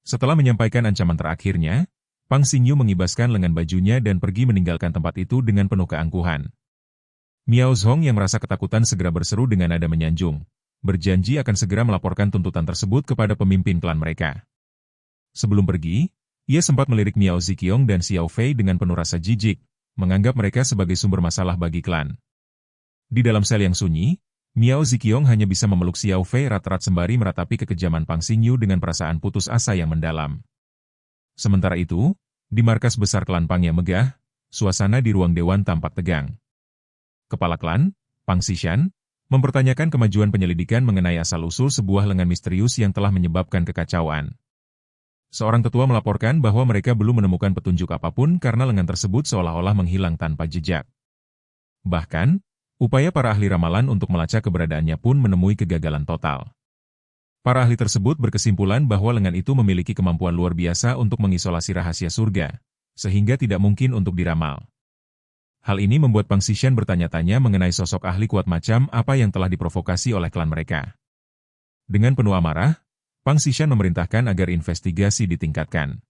Setelah menyampaikan ancaman terakhirnya, Pang Xingyu mengibaskan lengan bajunya dan pergi meninggalkan tempat itu dengan penuh keangkuhan. Miao Zhong yang merasa ketakutan segera berseru dengan nada menyanjung, berjanji akan segera melaporkan tuntutan tersebut kepada pemimpin klan mereka. Sebelum pergi, ia sempat melirik Miao Ziqiong dan Xiao Fei dengan penuh rasa jijik, menganggap mereka sebagai sumber masalah bagi klan. Di dalam sel yang sunyi, Miao Ziqiong hanya bisa memeluk Xiao Fei erat-erat sembari meratapi kekejaman Pang Xingyu dengan perasaan putus asa yang mendalam. Sementara itu, di markas besar klan Pang yang megah, suasana di ruang dewan tampak tegang. Kepala klan, Pang Xishan, mempertanyakan kemajuan penyelidikan mengenai asal-usul sebuah lengan misterius yang telah menyebabkan kekacauan. Seorang tetua melaporkan bahwa mereka belum menemukan petunjuk apapun karena lengan tersebut seolah-olah menghilang tanpa jejak. Bahkan, upaya para ahli ramalan untuk melacak keberadaannya pun menemui kegagalan total. Para ahli tersebut berkesimpulan bahwa lengan itu memiliki kemampuan luar biasa untuk mengisolasi rahasia surga, sehingga tidak mungkin untuk diramal. Hal ini membuat Pang Xishan bertanya-tanya mengenai sosok ahli kuat macam apa yang telah diprovokasi oleh klan mereka. Dengan penuh amarah, Pang Xishan memerintahkan agar investigasi ditingkatkan.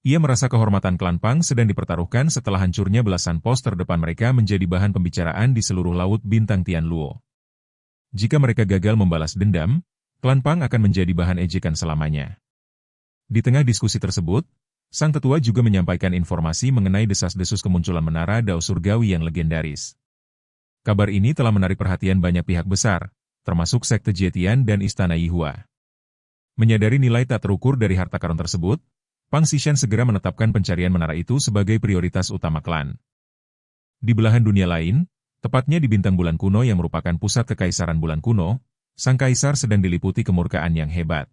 Ia merasa kehormatan klan Pang sedang dipertaruhkan setelah hancurnya belasan pos terdepan mereka menjadi bahan pembicaraan di seluruh laut bintang Tianluo. Jika mereka gagal membalas dendam, klan Pang akan menjadi bahan ejekan selamanya. Di tengah diskusi tersebut, sang tetua juga menyampaikan informasi mengenai desas-desus kemunculan menara Dao Surgawi yang legendaris. Kabar ini telah menarik perhatian banyak pihak besar, termasuk Sekte Jietian dan Istana Yihua. Menyadari nilai tak terukur dari harta karun tersebut, Pang Xishan segera menetapkan pencarian menara itu sebagai prioritas utama klan. Di belahan dunia lain, tepatnya di bintang bulan kuno yang merupakan pusat kekaisaran bulan kuno, sang kaisar sedang diliputi kemurkaan yang hebat.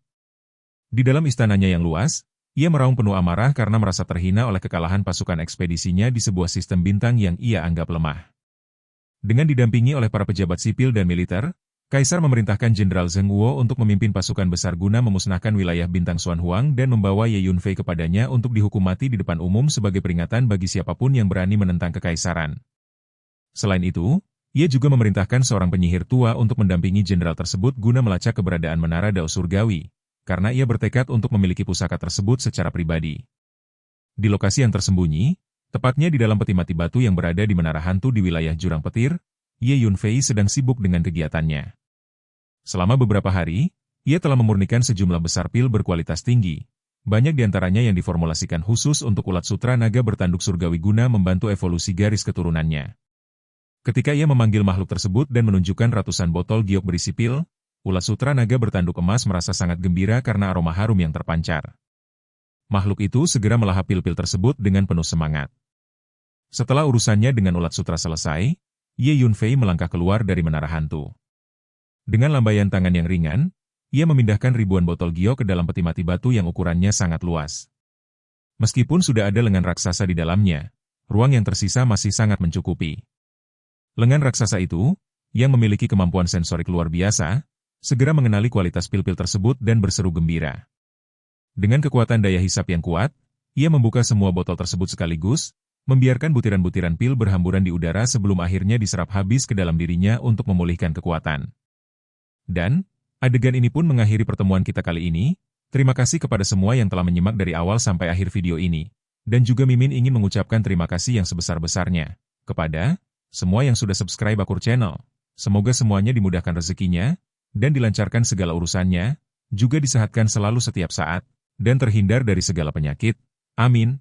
Di dalam istananya yang luas, ia meraung penuh amarah karena merasa terhina oleh kekalahan pasukan ekspedisinya di sebuah sistem bintang yang ia anggap lemah. Dengan didampingi oleh para pejabat sipil dan militer, Kaisar memerintahkan Jenderal Zheng Wuo untuk memimpin pasukan besar guna memusnahkan wilayah bintang Xuan Huang dan membawa Ye Yunfei kepadanya untuk dihukum mati di depan umum sebagai peringatan bagi siapapun yang berani menentang kekaisaran. Selain itu, ia juga memerintahkan seorang penyihir tua untuk mendampingi jenderal tersebut guna melacak keberadaan menara Dao Surgawi, karena ia bertekad untuk memiliki pusaka tersebut secara pribadi. Di lokasi yang tersembunyi, tepatnya di dalam peti mati batu yang berada di menara hantu di wilayah Jurang Petir, Ye Yunfei sedang sibuk dengan kegiatannya. Selama beberapa hari, ia telah memurnikan sejumlah besar pil berkualitas tinggi. Banyak diantaranya yang diformulasikan khusus untuk ulat sutra naga bertanduk surgawi guna membantu evolusi garis keturunannya. Ketika ia memanggil makhluk tersebut dan menunjukkan ratusan botol giok berisi pil, ulat sutra naga bertanduk emas merasa sangat gembira karena aroma harum yang terpancar. Makhluk itu segera melahap pil-pil tersebut dengan penuh semangat. Setelah urusannya dengan ulat sutra selesai, Ye Yunfei melangkah keluar dari menara hantu. Dengan lambaian tangan yang ringan, ia memindahkan ribuan botol giok ke dalam peti mati batu yang ukurannya sangat luas. Meskipun sudah ada lengan raksasa di dalamnya, ruang yang tersisa masih sangat mencukupi. Lengan raksasa itu, yang memiliki kemampuan sensorik luar biasa, segera mengenali kualitas pil-pil tersebut dan berseru gembira. Dengan kekuatan daya hisap yang kuat, ia membuka semua botol tersebut sekaligus, membiarkan butiran-butiran pil berhamburan di udara sebelum akhirnya diserap habis ke dalam dirinya untuk memulihkan kekuatan. Dan, adegan ini pun mengakhiri pertemuan kita kali ini. Terima kasih kepada semua yang telah menyimak dari awal sampai akhir video ini. Dan juga Mimin ingin mengucapkan terima kasih yang sebesar-besarnya kepada semua yang sudah subscribe Akur Channel. Semoga semuanya dimudahkan rezekinya, dan dilancarkan segala urusannya, juga disehatkan selalu setiap saat, dan terhindar dari segala penyakit. Amin.